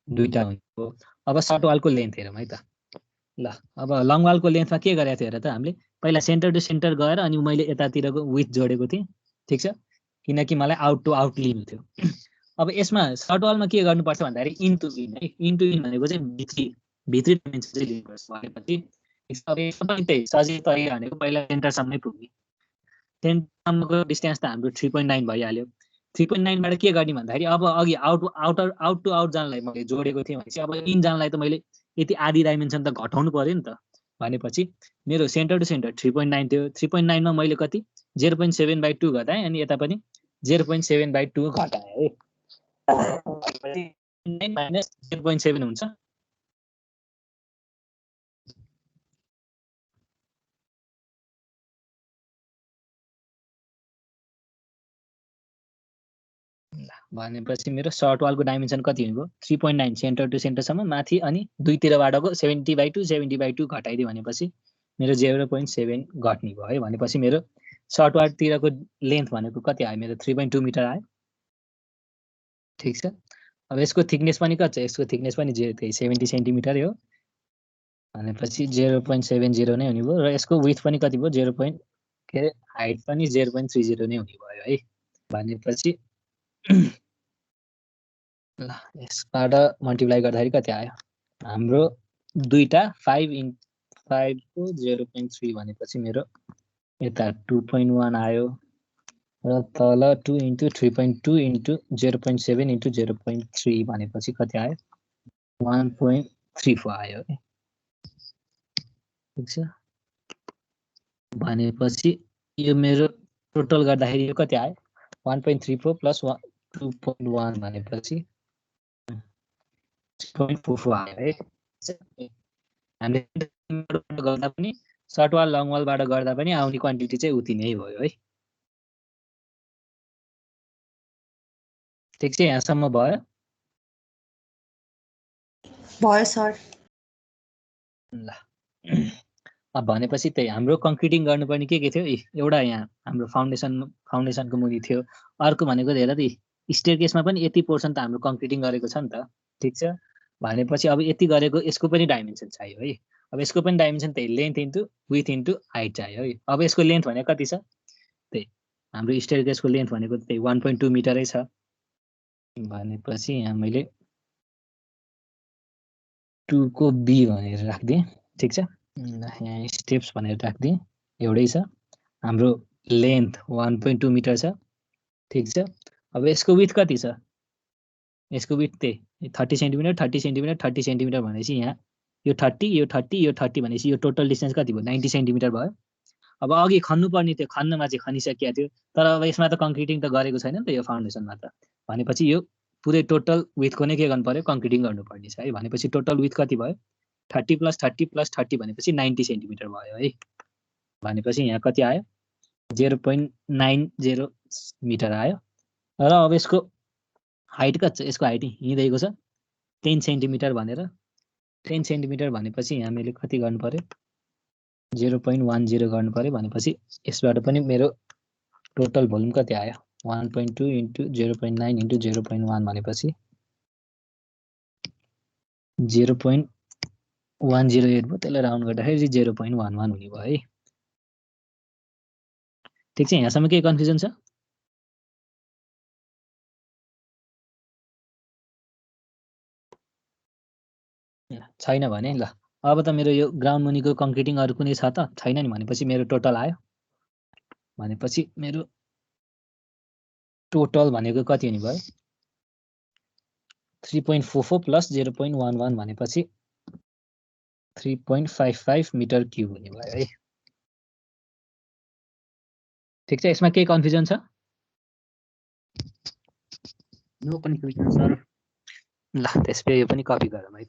2टा हुन्छ। अब सर्ट वालको लेन्थ हेरौँ है त। ल अब लङ वालको लेन्थमा के गरेको थियो हेर त, हामीले पहिला सेन्टर टु सेन्टर गएर अनि मैले यतातिरको विथ जोडेको थिएँ। ठिक छ, किनकि मलाई आउट टु आउट लिनु थियो। अब यसमा सर्ट वालमा के गर्नुपर्छ भन्दाखेरि इन्टु इन है। इन्टु इन भनेको चाहिँ भित्री डाइमेन्सन चाहिँ लिनुपर्छ। भनेपछि अब एकदमै त्यही सजिलो तरिका भनेको पहिला सेन्टरसम्मै पुग्ने, सेन्टरसम्मको डिस्टेन्स त हाम्रो 3.9 भइहाल्यो। 3.9 बाट के गर्ने भन्दाखेरि अब अघि आउट टु आउट जानलाई मैले जोडेको थिएँ भनेपछि अब इन जानलाई त मैले यति आधी डाइमेन्सन त घटाउनु पर्यो नि त। भनेपछि मेरो सेन्टर टु सेन्टर 3.9 थियो। 3.9 मा मैले कति 0.7/2 घटाएँ अनि यता पनि 0.7/2 घटाएँ है। 9 - 0.7 हुन्छ भनेपछि मेरो सर्ट वालको डाइमेन्सन कति हुने भयो 3.9 सेन्टर टु सेन्टरसम्म माथि अनि दुईतिरबाटको 70/2 70/2 घटाइदियो भनेपछि मेरो 0.7 घट्ने भयो है। भनेपछि मेरो सर्ट वालतिरको लेन्थ भनेको कति आयो मेरो 3.2 मिटर आयो। ठिक छ। अब यसको थिकनेस पनि कति छ यसको थिकनेस पनि 70 सेन्टिमिटर हो भनेपछि 0.70 नै हुने भयो र यसको विड्थ पनि कति भयो 0. के अरे हाइट पनि 0.30 नै हुने भयो है। भनेपछि ल यसबाट मल्टिप्लाई गर्दाखेरि कति आयो हाम्रो दुईटा 5 को 0.3 भनेपछि मेरो यता 2.1 आयो र तल 2 × 3.2 × 0.7 × 0.3 भनेपछि कति आयो 1.34 आयो है। ठिक छ। भनेपछि यो मेरो टोटल गर्दाखेरि यो कति आयो 1.34 प्लस 2.1 भनेपछि 3.44 आयो है। हामीले गर्दा पनि सर्ट वाल लङ वालबाट गर्दा पनि आउने क्वान्टिटी चाहिँ उति नै भयो है। ठिक छ यहाँसम्म भयो। भयो सर। ल अब भनेपछि त्यही हाम्रो कङ्क्रिटिङ गर्नुपर्ने के थियो एउटा यहाँ हाम्रो फाउन्डेसनको मुनि थियो। अर्को भनेको हेर त स्टेयरकेसमा पनि यति पोर्सन त हाम्रो कङ्क्रिटिङ गरेको छ नि त। ठिक छ। भनेपछि अब यति गरेको यसको पनि डाइमेन्सन चाहियो है। अब यसको पनि डाइमेन्सन त्यही length into with into height चाहियो है। अब यसको लेन्थ भनेको कति छ त्यही हाम्रो स्टेयरकेसको लेन्थ भनेको त्यही 1.2 मिटरै छ। भनेपछि यहाँ मैले 2 को बी भनेर राखिदिएँ। ठिक छ। यहाँ स्टेप्स भनेर राखिदिएँ एउटै छ। हाम्रो लेन्थ 1.2 मिटर छ। ठिक छ। अब यसको विथ कति छ यसको विथ त्यही 30 सेन्टिमिटर 30 सेन्टिमिटर 30 सेन्टिमिटर भनेपछि यहाँ यो 30 यो 30 यो 30 भनेपछि यो टोटल डिस्टेन्स कति भयो 90 सेन्टिमिटर भयो। अब अघि खन्नुपर्ने थियो खन्नमा चाहिँ खनिसकेको थियो तर अब यसमा त कङ्क्रिटिङ त गरेको छैन नि त यो फाउन्डेसनमा त। भनेपछि यो पुरै टोटल विथको नै के गर्नु पर्यो कङ्क्रिटिङ गर्नुपर्ने छ है। भनेपछि टोटल विथ कति भयो 30 + 30 + 30 भनेपछि 90 सेन्टिमिटर भयो है। भनेपछि यहाँ कति आयो 0.90 मिटर आयो। र अब यसको हाइट कति छ यसको हाइट हिँडेको छ 10 सेन्टिमिटर भनेर 10 सेन्टिमिटर भनेपछि यहाँ मैले कति गर्नु पर्यो 0.10 गर्नु पर्यो। भनेपछि यसबाट पनि मेरो टोटल भोल्युम कति आयो 1.2 × 0.9 × 0.1 भनेपछि 0.108 भयो। त्यसलाई राउन्ड गर्दाखेरि 0.11 हुने भयो है। ठिक छ। यहाँसम्म केही कन्फ्युजन छ छैन भने ल अब त मेरो यो ग्राउन्ड मुनिको कङ्क्रिटिङ अरू कुनै छ त छैन नि भनेपछि मेरो टोटल आयो। भनेपछि मेरो टोटल भनेको कति हुने भयो 3.44 + 0.11 भनेपछि 3.55 मिटर क्युब हुने भयो है। ठिक छ। यसमा केही कन्फ्युजन छ नो कन्फ्युजन सर। ल त्यसपछि यो पनि कपी गरौँ है त।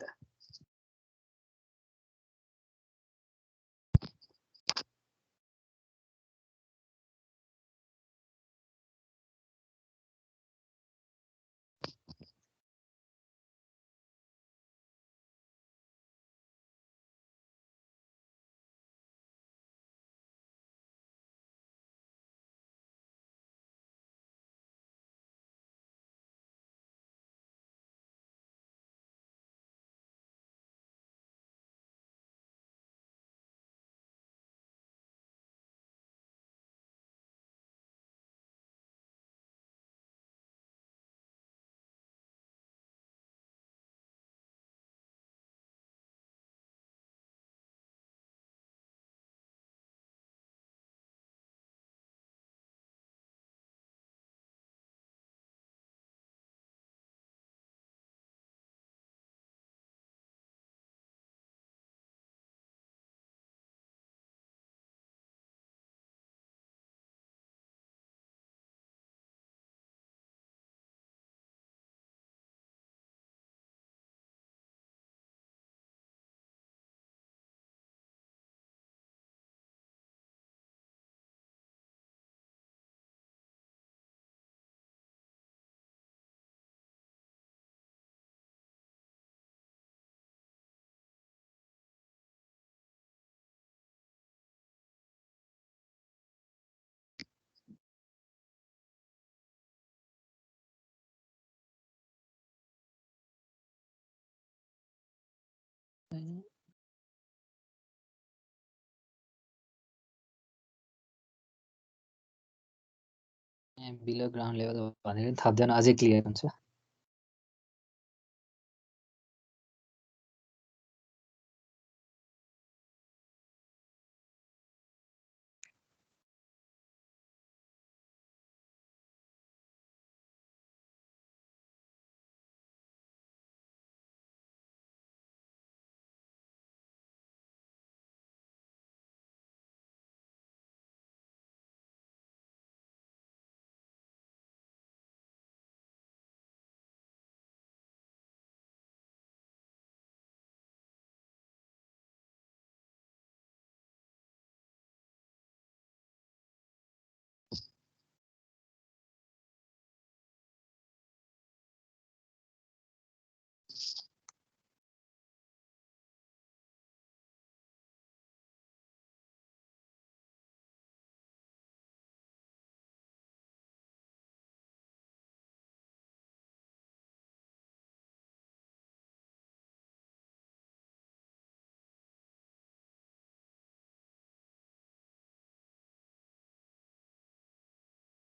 बिलो ग्राउन्ड लेभल भनेर थप्दैन अझै क्लियर हुन्छ।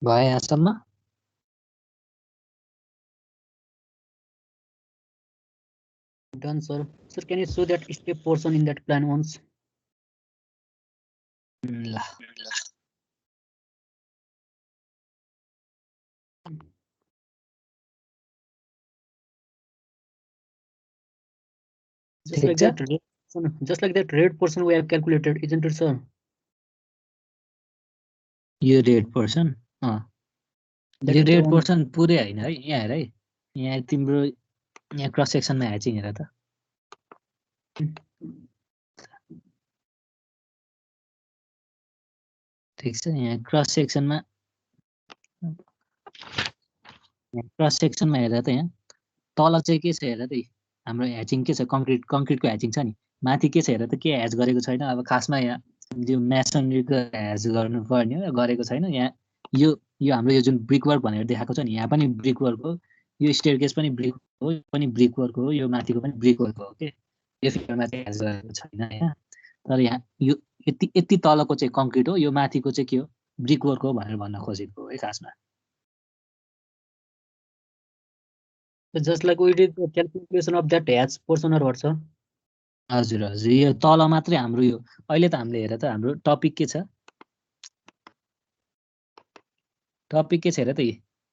भयो यहाँसम्म? Done, sir. Sir, can you show that step portion in that plan once? ल Just like that, just like that red portion we have calculated, isn't it, sir? यो red portion यो red portion पुरै होइन है। यहाँ हेर है, यहाँ तिम्रो यहाँ क्रस सेक्सनमा ह्याचिङ हेर त। ठिक छ, यहाँ क्रस सेक्सनमा हेर त, यहाँ तल चाहिँ के छ हेर त, हाम्रो ह्याचिङ के छ, कङ्क्रिटको ह्याचिङ छ नि, माथि के छ हेर त, के ह्याच गरेको छैन। अब खासमा यहाँ यो मेसनरीको ह्याच गर्नुपर्ने हो, गरेको छैन। यहाँ यो हाम्रो यो जुन ब्रिक वर्क भनेर देखाएको छ नि, यहाँ पनि ब्रिक वर्क हो, यो स्टेयरकेस पनि ब्रिक हो, यो पनि ब्रिक वर्क हो, यो माथिको पनि ब्रिक वर्क हो के। यो फिगरमा चाहिँ ह्याच गरेको छैन हैन। तर यहाँ यो यति तलको चाहिँ कङ्क्रिट हो, यो माथिको चाहिँ के हो, ब्रिक वर्क हो भनेर भन्न खोजेको हो है खासमा। Just like we did the calculation of that hatch portion or what, sir? हजुर हजुर, यो तल मात्रै हाम्रो यो अहिले त हामीले हेर त, हाम्रो टपिक के छ, टपिक के छ हेर त,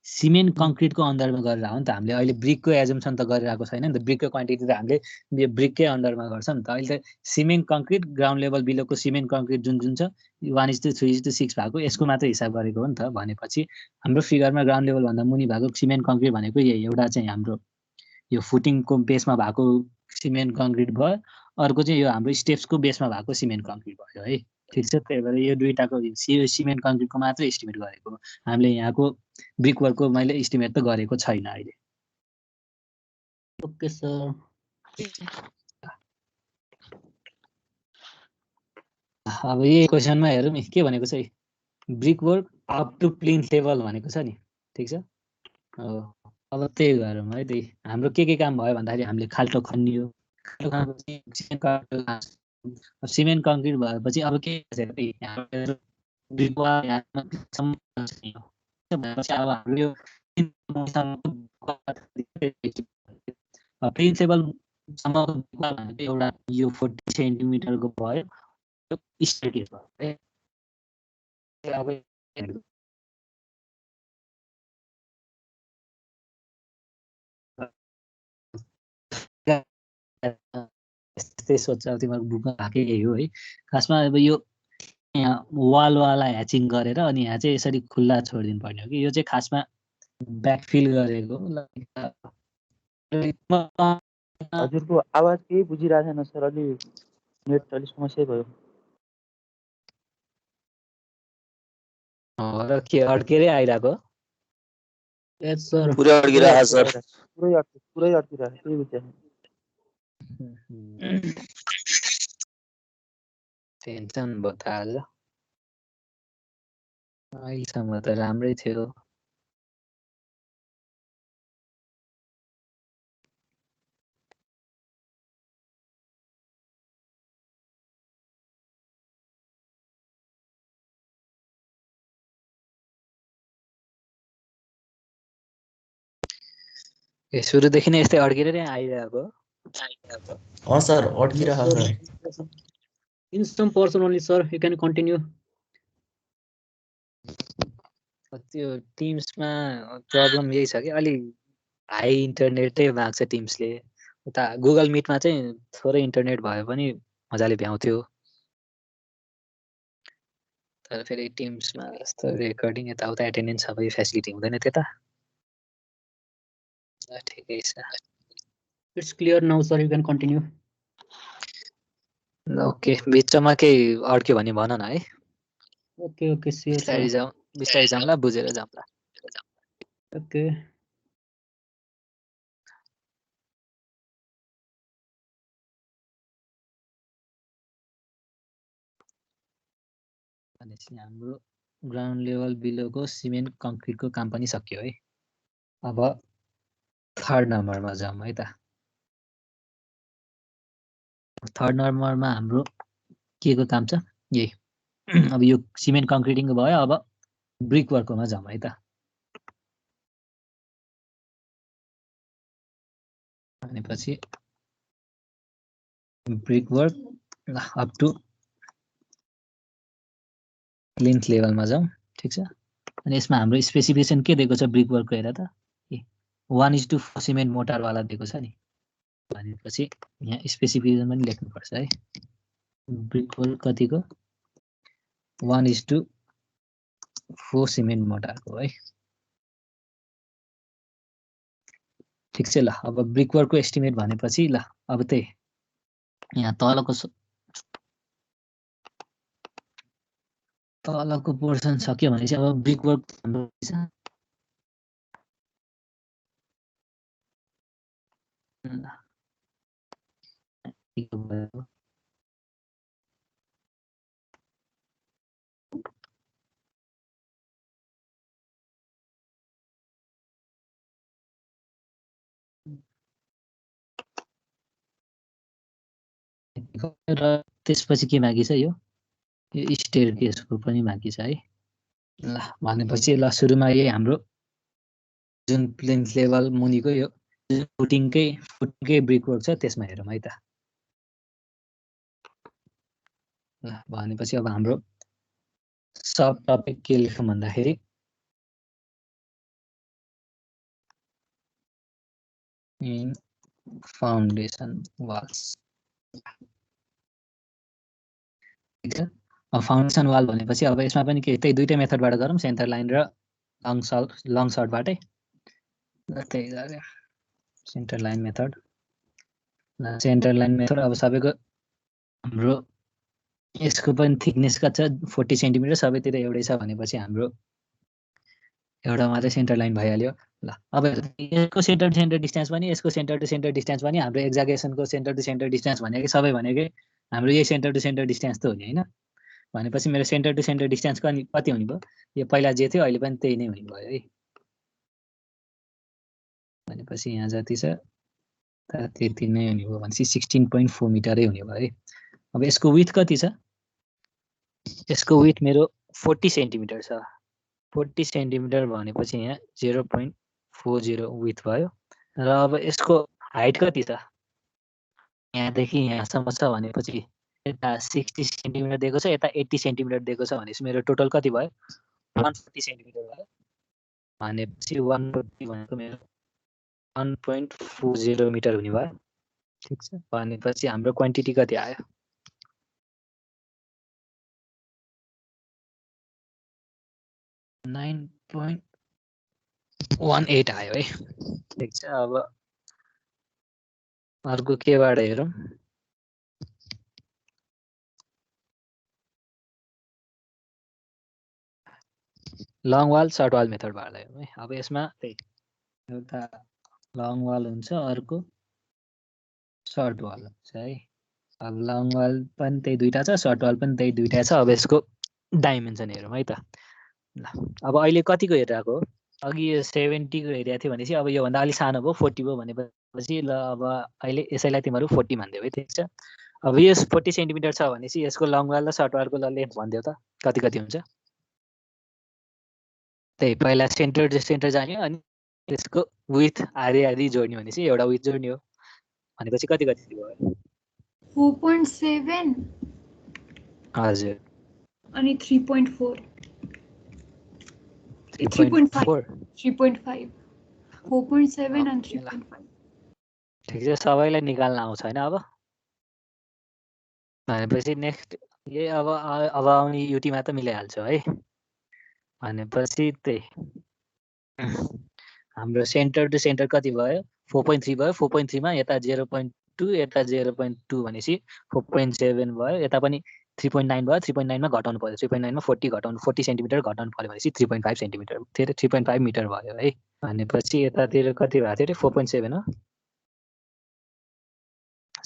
सिमेन्ट कङ्क्रिटको अन्डरमा गरेर हो नि त। हामीले अहिले ब्रिकको एजम्सन त गरिरहेको छैन नि त, ब्रिकको क्वान्टिटी त हामीले यो ब्रिककै अन्डरमा गर्छ नि त। अहिले त सिमेन्ट कङ्क्रिट ग्राउन्ड लेभल बिलोको सिमेन्ट कङ्क्रिट जुन छ 1:3:6 भएको, यसको मात्रै हिसाब गरेको हो नि त। भनेपछि हाम्रो फिगरमा ग्राउन्ड लेभल भन्दा मुनि भएको सिमेन्ट कङ्क्रिट भनेको यही एउटा चाहिँ हाम्रो यो फुटिङको बेसमा भएको सिमेन्ट कङ्क्रिट भयो, अर्को चाहिँ यो हाम्रो स्टेप्सको बेसमा भएको सिमेन्ट कङ्क्रिट भयो है। ठिक छ, त्यही भएर यो दुईटाको सिमेन्ट कङ्क्रिटको मात्रै एस्टिमेट गरेको। हामीले यहाँको ब्रिक वर्कको मैले एस्टिमेट त गरेको छैन अहिले। Okay, sir. अब यही क्वेसनमा हेरौँ नि के भनेको छ, brick work up to plinth level भनेको छ नि। ठिक छ, अब त्यही गरौँ है। त्यही हाम्रो के काम भयो भन्दाखेरि हामीले खाल्टो खनियो, सिमेन्ट कङ्क्रिट भएपछि अब के अब हाम्रो यो प्रिन्सिपलसम्म एउटा यो 40 सेन्टिमिटरको भयो, स्टेयरकेस भयो। त्यस्तै सोच तिम्रो बुकमा भएकै यही हो है खासमा। अब यो यहाँ वालवाला ह्याचिङ गरेर अनि यहाँ चाहिँ यसरी खुल्ला छोडिदिनु पर्ने हो कि, यो चाहिँ खासमा ब्याकफिल गरेको। हजुरको आवाज केही बुझिरहेको छैन सर, अलि नेट अलिक समस्या भयो। र के अड्केरै आइरहेको? Yes, sir. पुरै अड्किरहेको छ सर। पुरै अड्किरहेको, केही बुझ्दैन। टेन्सन भयो त आज, अहिलेसम्म त राम्रै थियो। सुरुदेखि नै यस्तै अड्केर नै आइरहेको सर अड्किरहेको छ In some person only, sir. You can continue. त्यो टिम्समा प्रब्लम यही छ कि अलि हाई इन्टरनेटै माग्छ टिम्सले। उता गुगल मिटमा चाहिँ थोरै इन्टरनेट भए पनि मजाले भ्याउँथ्यो, तर फेरि टिम्समा जस्तो रेकर्डिङ यताउता एटेन्डेन्स सबै फेसिलिटी हुँदैन त्यता। ठिकै छ। It's clear now, sir. You can continue. Okay, बिचमा केही अड्क्यो भने भन न है। Okay, okay, sure, बिस्तारै sir. जाउँ, बिस्तारै जाउँला, बुझेर जाउँला। Okay. भनेपछि हाम्रो ग्राउन्ड लेभल बिलोको सिमेन्ट कङ्क्रिटको काम पनि सक्यो है। अब थर्ड नम्बरमा जाउँ है त। थर्ड नम्बरमा हाम्रो के को काम छ? यही अब यो सिमेन्ट कङ्क्रिटिङको भयो, अब ब्रिक वर्ककोमा जाउँ है त। भनेपछि brick work up to plinth लेभलमा जाउँ, ठिक छ। अनि यसमा हाम्रो स्पेसिफिकेसन के दिएको छ ब्रिक वर्कको हेर त, 1:4 सिमेन्ट मोटारवाला दिएको छ नि। भनेपछि यहाँ स्पेसिफिकेसन पनि लेख्नुपर्छ है। ब्रिक वर्क कतिको? 1:4 सिमेन्ट मोटारको है। ठिक छ ल। अब ब्रिक वर्कको एस्टिमेट भनेपछि ल अब त्यही यहाँ तलको पोर्सन सक्यो भनेपछि अब ब्रिक वर्क हाम्रो र त्यसपछि के बाँकी छ? यो स्टेयरकेसको पनि बाँकी छ है। ल भनेपछि ल सुरुमा यही हाम्रो जुन प्लिन्थ लेभल मुनिको यो फुटिङकै ब्रिक वर्क छ त्यसमा हेरौँ है त। ल भनेपछि अब हाम्रो सब टपिक के लेखौँ भन्दाखेरि in foundation walls. Foundation wall भनेपछि अब यसमा पनि के त्यही दुईटै मेथडबाट गरौँ, सेन्टर लाइन र लङ सर्टबाटै। त्यही गरे centre line method. Centre line method अब सबैको हाम्रो यसको पनि थिकनेस कति छ? 40 सेन्टिमिटर, सबैतिर एउटै छ भनेपछि हाम्रो एउटा मात्रै सेन्टर लाइन भइहाल्यो। ल अब यसको सेन्टर टु सेन्टर डिस्टेन्स पनि, यसको सेन्टर टु सेन्टर डिस्टेन्स पनि, हाम्रो एक्जागेसनको सेन्टर टु सेन्टर डिस्टेन्स भनेकै सबै भनेकै हाम्रो यही सेन्टर टु सेन्टर डिस्टेन्स त हो नि होइन। भनेपछि मेरो सेन्टर टु सेन्टर डिस्टेन्स कति हुने भयो? यो पहिला जे थियो अहिले पनि त्यही नै हुने भयो है। भनेपछि यहाँ जति छ त्यति नै हुने भयो भनेपछि 16.4 मिटरै हुने भयो है। अब यसको विथ कति छ? यसको विथ मेरो 40 सेन्टिमिटर छ। 40 सेन्टिमिटर भनेपछि यहाँ 0.40 विथ भयो। र अब यसको हाइट कति छ? यहाँदेखि यहाँसम्म छ भनेपछि यता 60 सेन्टिमिटर दिएको छ, यता 80 सेन्टिमिटर दिएको छ भनेपछि मेरो टोटल कति भयो? 140 सेन्टिमिटर भयो। भनेपछि 140 भनेको मेरो 1.40 मिटर हुने भयो। ठिक छ। भनेपछि हाम्रो क्वान्टिटी कति आयो? 9.18 आयो है। ठिक छ। अब अर्को केबाट हेरौँ? लङ वाल सर्ट वाल मेथडबाट हेरौँ है। अब यसमा त्यही एउटा लङ वाल हुन्छ, अर्को सर्ट वाल हुन्छ है। अब लङ वाल पनि त्यही दुईटा छ, सर्ट वाल पनि त्यही दुईटा छ। अब यसको डाइमेन्सन हेरौँ है त। ल अब अहिले कतिको हेरिरहेको हो? अघि यो 70 को हेरेको थियो भनेपछि अब योभन्दा अलिक सानो भयो, 40 भयो भनेपछि ल अब अहिले यसैलाई तिमीहरू 40 भनिदेऊ है। ठिक छ। अब यो 40 सेन्टिमिटर छ भनेपछि यसको लङ वाल र सर्ट वालको लेन्थ भनिदेऊ त कति कति हुन्छ? त्यही पहिला सेन्टर जाने अनि त्यसको विथ आधी आधी जोड्ने भनेपछि एउटा विथ जोड्ने हो भनेपछि कति कति भयो 4.7 हजुर अनि 3.4 3.4 3.5 4.7 and 3.5 ठिक छ सबैलाई निकाल्न आउँछ हैन अब भनेपछि नेक्स्ट यही अब आउने युटीमा त मिलाइहाल्छ है भनेपछि त्यही हाम्रो सेन्टर टु सेन्टर कति भयो 4.3 भयो 4.3 मा यता 0.2 यता 0.2 भनेपछि 4.7 भयो यता पनि 3.9 भयो 3.9 मा घटाउनु पर्यो 3.9 मा 40 घटाउनु 40 सेन्टिमिटर घटाउनु पर्यो भनेपछि 3.5 सेन्टिमिटर थियो 3.5 मिटर भयो है भनेपछि यतातिर कति भएको थियो 4.7 हो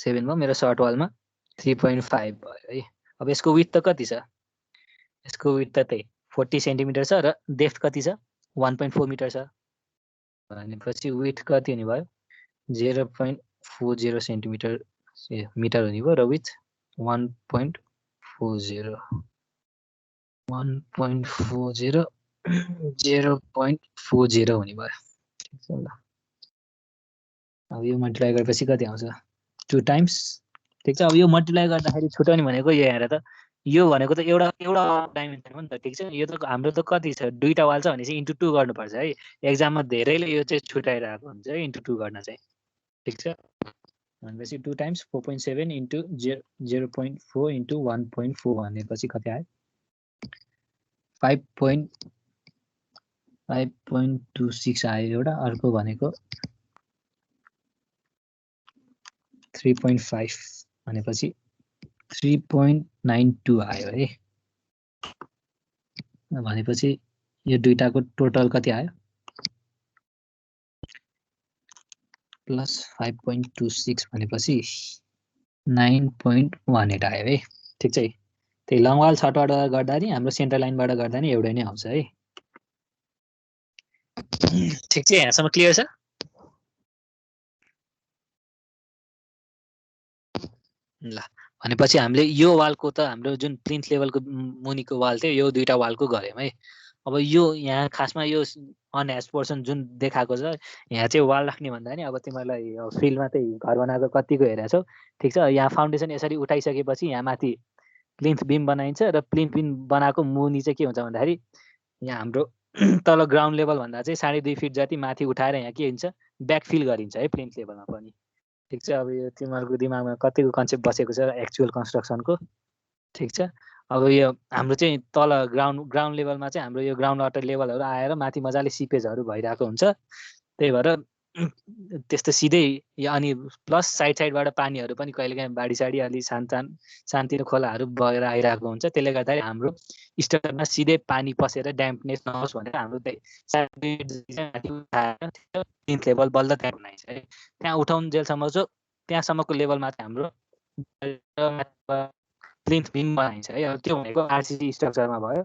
7 भयो मेरो सर्ट वालमा 3.5 भयो है अब यसको विड्थ त कति छ यसको विड्थ त त्यही 40 सेन्टिमिटर छ र डेप्थ कति छ 1.4 मिटर छ भनेपछि विड्थ कति हुने भयो 0.40 सेन्टिमिटर मिटर हुने भयो र विड्थ 1.40 0.40 हुने भयो ठिक छ ल अब यो मल्टिप्लाई गरेपछि कति आउँछ 2 टाइम्स ठिक छ अब यो मल्टिप्लाई गर्दाखेरि छुटाउने भनेको यो हेर त यो भनेको त एउटा डाइमेन्सन हो नि त ठिक छ यो त हाम्रो त कति छ दुईटा वाल छ भनेपछि इन्टु 2 गर्नुपर्छ है एक्जाममा धेरैले यो चाहिँ छुटाइरहेको हुन्छ है इन्टु 2 गर्न चाहिँ ठिक छ भनेपछि 2 टाइम्स 4.7 इन्टु 0.4 इन्टु 1.4 भनेपछि कति आयो 5.26 आयो एउटा अर्को भनेको 3.5 भनेपछि 3.92 आयो है भनेपछि यो दुईटाको टोटल कति आयो प्लस 5.26 भनेपछि 9.18 आयो है ठिक छ है त्यही लङ वाल सर्टबाट गर्दा नि हाम्रो सेन्टर लाइनबाट गर्दा नि एउटै नै आउँछ है ठिक छ यहाँसम्म क्लियर छ ल भनेपछि हामीले यो वालको त हाम्रो जुन प्लिन्थ लेभलको मुनिको वाल थियो यो दुईटा वालको गर्यौँ है अब यो यहाँ खासमा यो अनह्याच पोर्सन जुन देखाएको छ यहाँ चाहिँ वाल राख्ने भन्दा नि अब तिमीलाई फिल्डमा चाहिँ घर बनाएको कतिको हेरेको छौ ठिक छ यहाँ फाउन्डेसन यसरी उठाइसकेपछि यहाँ माथि प्लिन्थ बिम बनाइन्छ र प्लिन्थ बिम बनाएको मुनि चाहिँ के हुन्छ भन्दाखेरि यहाँ हाम्रो तल ग्राउन्ड लेभल भन्दा चाहिँ 2.5 फिट जति माथि उठाएर यहाँ के हुन्छ ब्याकफिल गरिन्छ है प्लिन्थ लेभलमा पनि ठिक छ अब यो तिमीहरूको दिमागमा कतिको कन्सेप्ट बसेको छ एक्चुअल कन्स्ट्रक्सनको ठिक छ अब यो हाम्रो चाहिँ तल ग्राउन्ड लेभलमा चाहिँ हाम्रो यो ग्राउन्ड वाटर लेभलहरू आएर माथि मजाले सिपेजहरू भइरहेको हुन्छ त्यही भएर त्यस्तो सिधै अनि प्लस साइडबाट पानीहरू पनि कहिलेकाहीँ बाढी अलि सानतिनो खोलाहरू बगेर आइरहेको हुन्छ त्यसले गर्दाखेरि हाम्रो स्ट्रक्चरमा सिधै पानी पसेर ड्याम्पनेस नहोस् भनेर हाम्रो प्लिन्थ लेभल बल्ल त्यहाँ बनाइन्छ है त्यहाँ उठाउनु जेलसम्म चाहिँ त्यहाँसम्मको लेभलमा चाहिँ हाम्रो प्लिन्थ बिम बनाइन्छ है अब त्यो भनेको आरसिसी स्ट्रक्चरमा भयो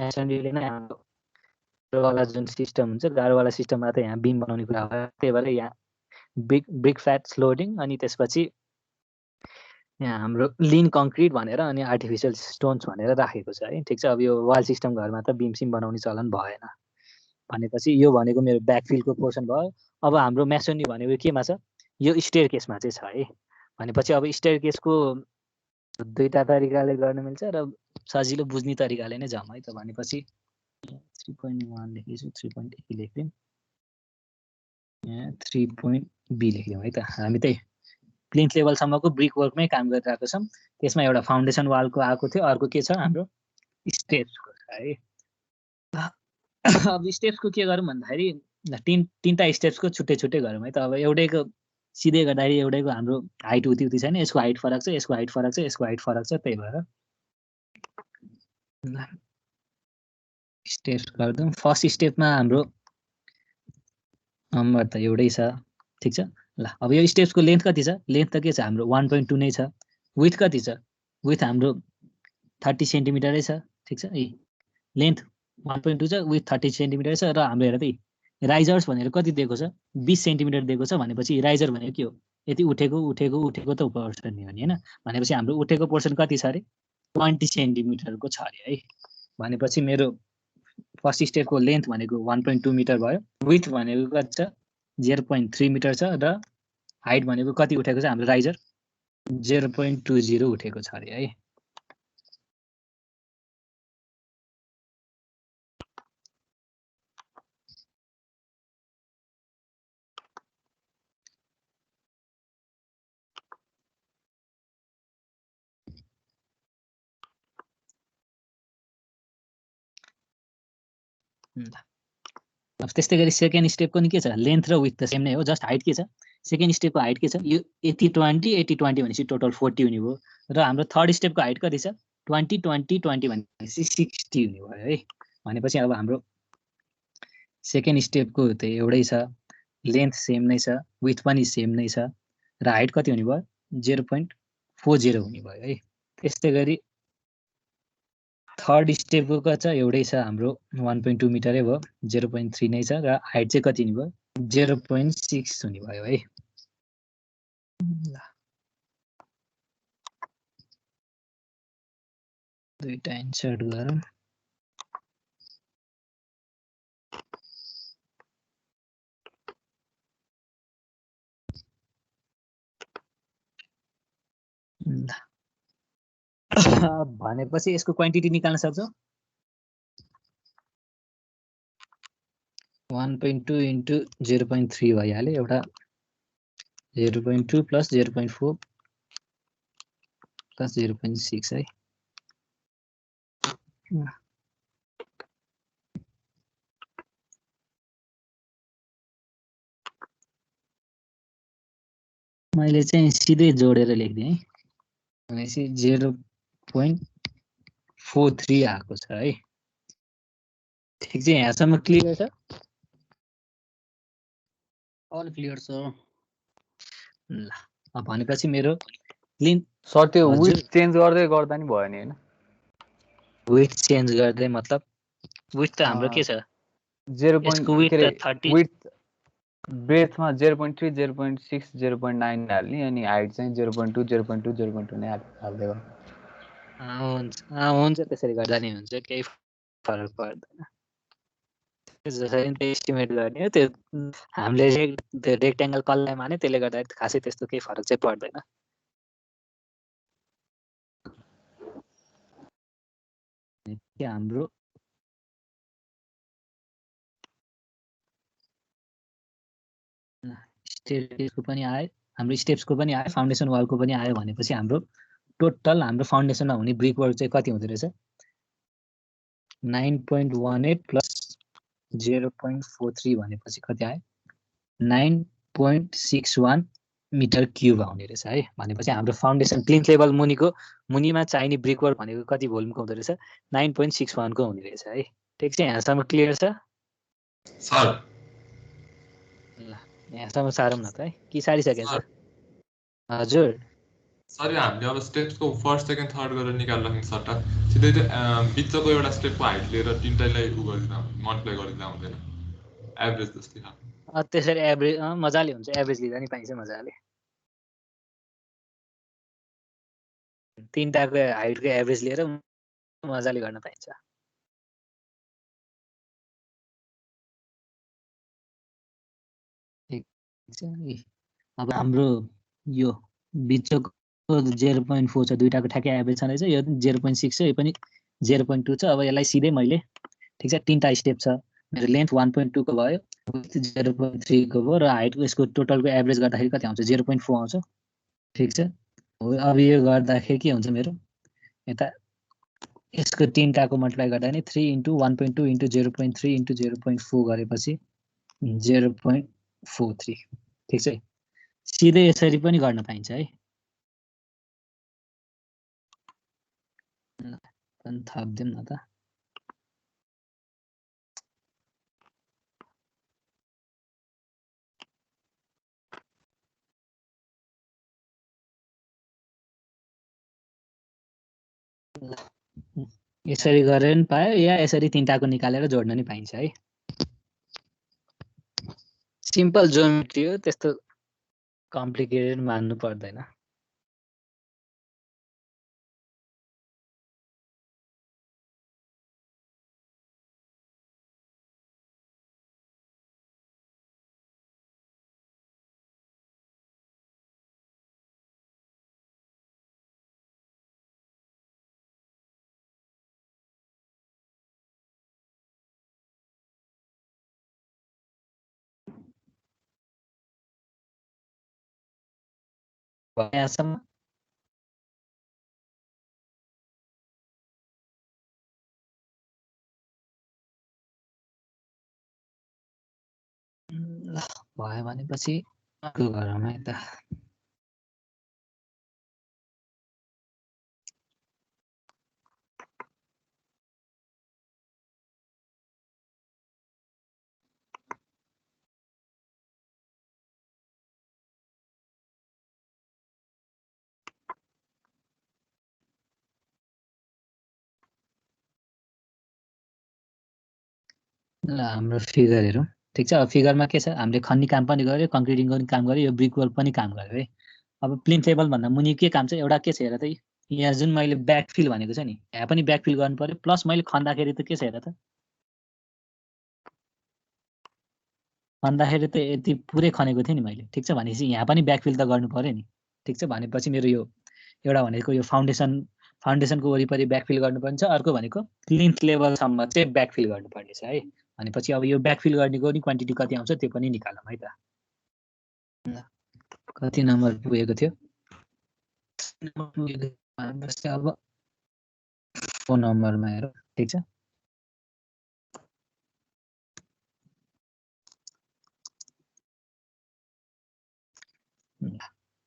मेसनरीले नै हाम्रो गाह्रोवाला जुन सिस्टम हुन्छ गाह्रोवाला सिस्टममा त यहाँ बिम बनाउने कुरा भयो त्यही भएर यहाँ ब्रिक फ्ल्याट्स लोडिङ अनि त्यसपछि यहाँ हाम्रो लिन कङ्क्रिट भनेर अनि आर्टिफिसियल स्टोन्स भनेर राखेको छ है ठिक छ अब यो वाल सिस्टम घरमा त बिम सिम बनाउने चलन भएन भनेपछि यो भनेको मेरो ब्याकफिलको पोर्सन भयो अब हाम्रो मेसनरी भनेको केमा छ यो स्टेयर केसमा चाहिँ छ है भनेपछि अब स्टेयर केसको दुईटा तरिकाले गर्न मिल्छ र सजिलो बुझ्ने तरिकाले नै जाउँ है त भनेपछि 3.1 लेखेछु 3.a लेख्दिउँ यहाँ 3.b लेख्दिउँ है त हामी त्यही प्लिन्थ लेभलसम्मको ब्रिक वर्कमै काम गरिरहेको छौँ त्यसमा एउटा फाउन्डेसन वालको आएको थियो अर्को के छ हाम्रो स्टेप्सको है अब स्टेप्सको के गरौँ भन्दाखेरि तीनटा स्टेप्सको छुट्टै छुट्टै गरौँ है त अब एउटैको सिधै गर्दाखेरि एउटैको हाम्रो हाइट उति छैन यसको हाइट फरक छ यसको हाइट फरक छ यसको हाइट फरक छ त्यही भएर स्टेप्स गर्छौँ फर्स्ट स्टेपमा हाम्रो नम्बर त एउटै छ ठिक छ ल अब यो स्टेप्सको लेन्थ कति छ लेन्थ त के छ हाम्रो 1.2 नै छ विथ कति छ विथ हाम्रो 30 सेन्टिमिटरै छ ठिक छ लेन्थ 1.2 छ विथ 30 सेन्टिमिटर छ र हाम्रो हेर त राइजर्स भनेर कति दिएको छ 20 सेन्टिमिटर दिएको छ भनेपछि राइजर भनेको के हो यति उठेको त पोर्सन नि हो नि हैन भनेपछि हाम्रो उठेको पोर्सन कति छ अरे 20 सेन्टिमिटरको छ अरे है भनेपछि मेरो फर्स्ट स्टेपको लेन्थ भनेको 1.2 मिटर भयो, विथ भनेको कति छ 0.3 मिटर छ, र हाइट भनेको कति उठेको छ हाम्रो राइजर 0.20 उठेको छ अरे है। अब त्यस्तै गरी सेकेन्ड स्टेपको नि के छ, लेन्थ र विथ त सेम नै हो, जस्ट हाइट के छ, सेकेन्ड स्टेपको हाइट के छ, यो 80-20 भनेपछि टोटल 40 हुने भयो, र हाम्रो थर्ड स्टेपको हाइट कति छ 20-20-20 भनेपछि 60 हुने भयो है। भनेपछि अब हाम्रो सेकेन्ड स्टेपको त एउटै छ, लेन्थ सेम नै छ, विथ पनि सेम नै छ, र हाइट कति हुने भयो 0.40 हुने भयो है। त्यस्तै गरी थर्ड स्टेपको कति छ, एउटै छ हाम्रो 1.2 मिटरै भयो, 0.3 नै छ, र हाइट चाहिँ कति हुने भयो 0.6 हुने भयो है। दुईटा इन्सर्ट गरौँ। भनेपछि यसको क्वान्टिटी निकाल्न सक्छौ 1.2 इन्टु 0.3 भइहाल्यो, एउटा 0.2 प्लस 0.4 प्लस 0.6 है। मैले चाहिँ सिधै जोडेर लेख्दिएँ है, भनेपछि 0.43 आएको छ है। ठिक छ, यहाँसम्म क्लियर छ? अल क्लियर छ। ल अब भनेपछि मेरो लेन्थ सर त्यो विथ चेन्ज गर्दै गर्दा नि भयो नि हैन? विथ चेन्ज गर्दै मतलब विथ त हाम्रो के छ 0. विथ त 30 विथ ब्रेथमा 0.3 0.6 0.9 हाल्ने, अनि हाइट चाहिँ 0.2 0.2 0.2 नै हाल्दै गर्नु। हुन्छ त्यसरी गर्दा नि हुन्छ, केही फरक पर्दैन। जसरी त्यो एस्टिमेट गर्ने हो, त्यो हामीले त्यो रेक्ट्याङ्गल कसलाई माने त्यसले गर्दा खासै त्यस्तो केही फरक चाहिँ पर्दैन। हाम्रो स्टेयरकेसको पनि आयो, हाम्रो स्टेप्सको पनि आयो, फाउन्डेसन वालको पनि आयो, भनेपछि हाम्रो टोटल हाम्रो फाउन्डेसनमा हुने ब्रिक वर्क चाहिँ कति हुँदो रहेछ 9.18 प्लस 0.43 भनेपछि कति आयो 9.61 मिटर क्युब आउने रहेछ है। भनेपछि हाम्रो फाउन्डेसन प्लिन्थ लेभल मुनिमा चाहिने ब्रिक वर्क भनेको कति भोल्युमको हुँदो रहेछ 9.61 को हुने रहेछ है। ठिक छ, यहाँसम्म क्लियर छ सर? ल यहाँसम्म सारौँ न त है, कि सारिसकेको छ? हजुर सर हामीले अब स्टेप्सको फर्स्ट सेकेन्ड थर्ड गरेर निकाल्दाखेरि सट्टा सिधै त्यो बिचको एउटा स्टेपको हाइट लिएर तिनटैलाई उ गरिदिँदा मल्टिप्लाई गरिदिँदा हुँदैन एभरेज जस्तै खालको? त्यसरी एभरेज मजाले हुन्छ, एभरेज लिँदा नि पाइन्छ मजाले। तिनटाको हाइटको एभरेज लिएर मजाले गर्न पाइन्छ। अब हाम्रो यो बिचको 0.4 छ, दुईटाको ठ्याक्कै एभरेज छँदैछ, यो 0.6 छ, यो पनि 0.2 छ। अब यसलाई सिधै मैले ठिक छ तिनटा स्टेप छ, मेरो लेन्थ 1.2 को भयो, 0.3 को भयो, र हाइटको यसको टोटलको एभरेज गर्दाखेरि कति आउँछ 0.4 आउँछ। ठिक छ, अब यो गर्दाखेरि के हुन्छ मेरो यता यसको तिनटाको मल्टिप्लाई गर्दा नि 3 इन्टु 1.2 इन्टु 0.3 इन्टु 0.4 गरेपछि 0.43। ठिक छ, सिधै यसरी पनि गर्न पाइन्छ है। थपिदिउँ न त। यसरी गरेर पनि पायो, या यसरी तिनटाको निकालेर जोड्न नि पाइन्छ है। सिम्पल ज्योमेट्री हो, त्यस्तो कम्प्लिकेटेड मान्नु पर्दैन। यहाँसम्म ल भयो भनेपछि अर्को गरौँ है त। ल हाम्रो फिगर हेरौँ। ठिक छ, अब फिगरमा के छ, हामीले खन्ने काम पनि गर्यो, कङ्क्रिटिङ गर्ने काम गर्यो, यो ब्रिक वल पनि काम गर्यो है। अब प्लिन्थ लेभल भन्दा मुनि के काम छ, एउटा के छ हेर त, यहाँ जुन मैले ब्याकफिल भनेको छ नि, यहाँ पनि ब्याकफिल गर्नु पर्यो, प्लस मैले खन्दाखेरि त के छ हेर त, खन्दाखेरि त यति पुरै खनेको थिएँ नि मैले। ठिक छ, भनेपछि यहाँ पनि ब्याकफिल त गर्नु पर्यो नि। ठिक छ, भनेपछि मेरो यो एउटा भनेको यो फाउन्डेसनको वरिपरि ब्याकफिल गर्नुपर्ने छ, अर्को भनेको प्लिन्थ लेभलसम्म चाहिँ ब्याकफिल गर्नुपर्ने छ है। भनेपछि अब यो ब्याकफिल गर्नेको नि क्वान्टिटी कति आउँछ त्यो पनि निकालौँ है त। कति नम्बर पुगेको थियो, अब 4 नम्बरमा हेरौँ। ठिक छ,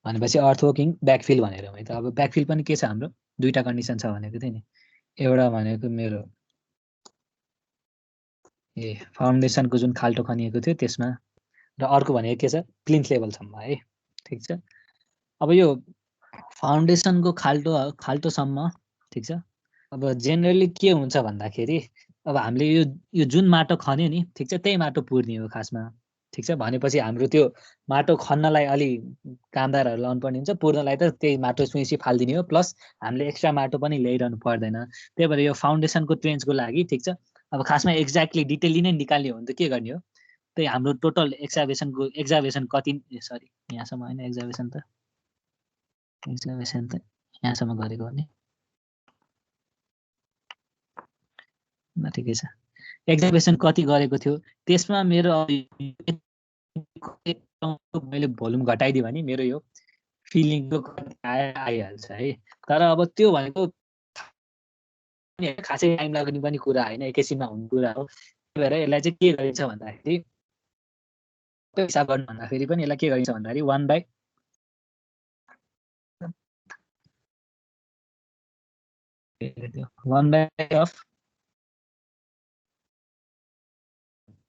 भनेपछि अर्थवर्किङ ब्याकफिल भनेर है त। अब ब्याकफिल पनि के छ, हाम्रो दुईटा कन्डिसन छ भनेको थिएँ नि। एउटा भनेको मेरो फाउन्डेसनको जुन खाल्टो खनिएको थियो त्यसमा, र अर्को भनेको के छ, प्लिन्थ लेभलसम्म है। ठिक छ, अब यो फाउन्डेसनको खाल्टोसम्म ठिक छ। अब जेनरली के हुन्छ भन्दाखेरि अब हामीले यो जुन माटो खन्यो नि, ठिक छ, त्यही माटो पुर्ने हो खासमा। ठिक छ, भनेपछि हाम्रो त्यो माटो खन्नलाई अलि कामदारहरू लाउनु पर्ने हुन्छ, पुर्नलाई त त्यही माटो सुइसी फालिदिने हो, प्लस हामीले एक्स्ट्रा माटो पनि ल्याइरहनु पर्दैन। त्यही भएर यो फाउन्डेसनको ट्रेन्चको लागि ठिक छ, अब खासमा एक्ज्याक्टली डिटेली नै निकाल्ने हो भने त के गर्ने हो, त्यही हाम्रो टोटल एक्जाभेसन कति, सरी यहाँसम्म होइन, एक्जाभेसन त यहाँसम्म गरेको हो नि, ठिकै छ। एक्जाभेसन कति गरेको थियो त्यसमा मेरो मैले भोल्युम घटाइदिएँ भने मेरो यो फिलिङको आइहाल्छ है। तर अब त्यो भनेको खासै टाइम लाग्ने पनि कुरा होइन, एकैछिनमा हुने कुरा हो। त्यही भएर यसलाई चाहिँ के गरिन्छ भन्दाखेरि, हिसाब गर्नु भन्दाखेरि पनि यसलाई के गरिन्छ भन्दाखेरि 1/1 अफ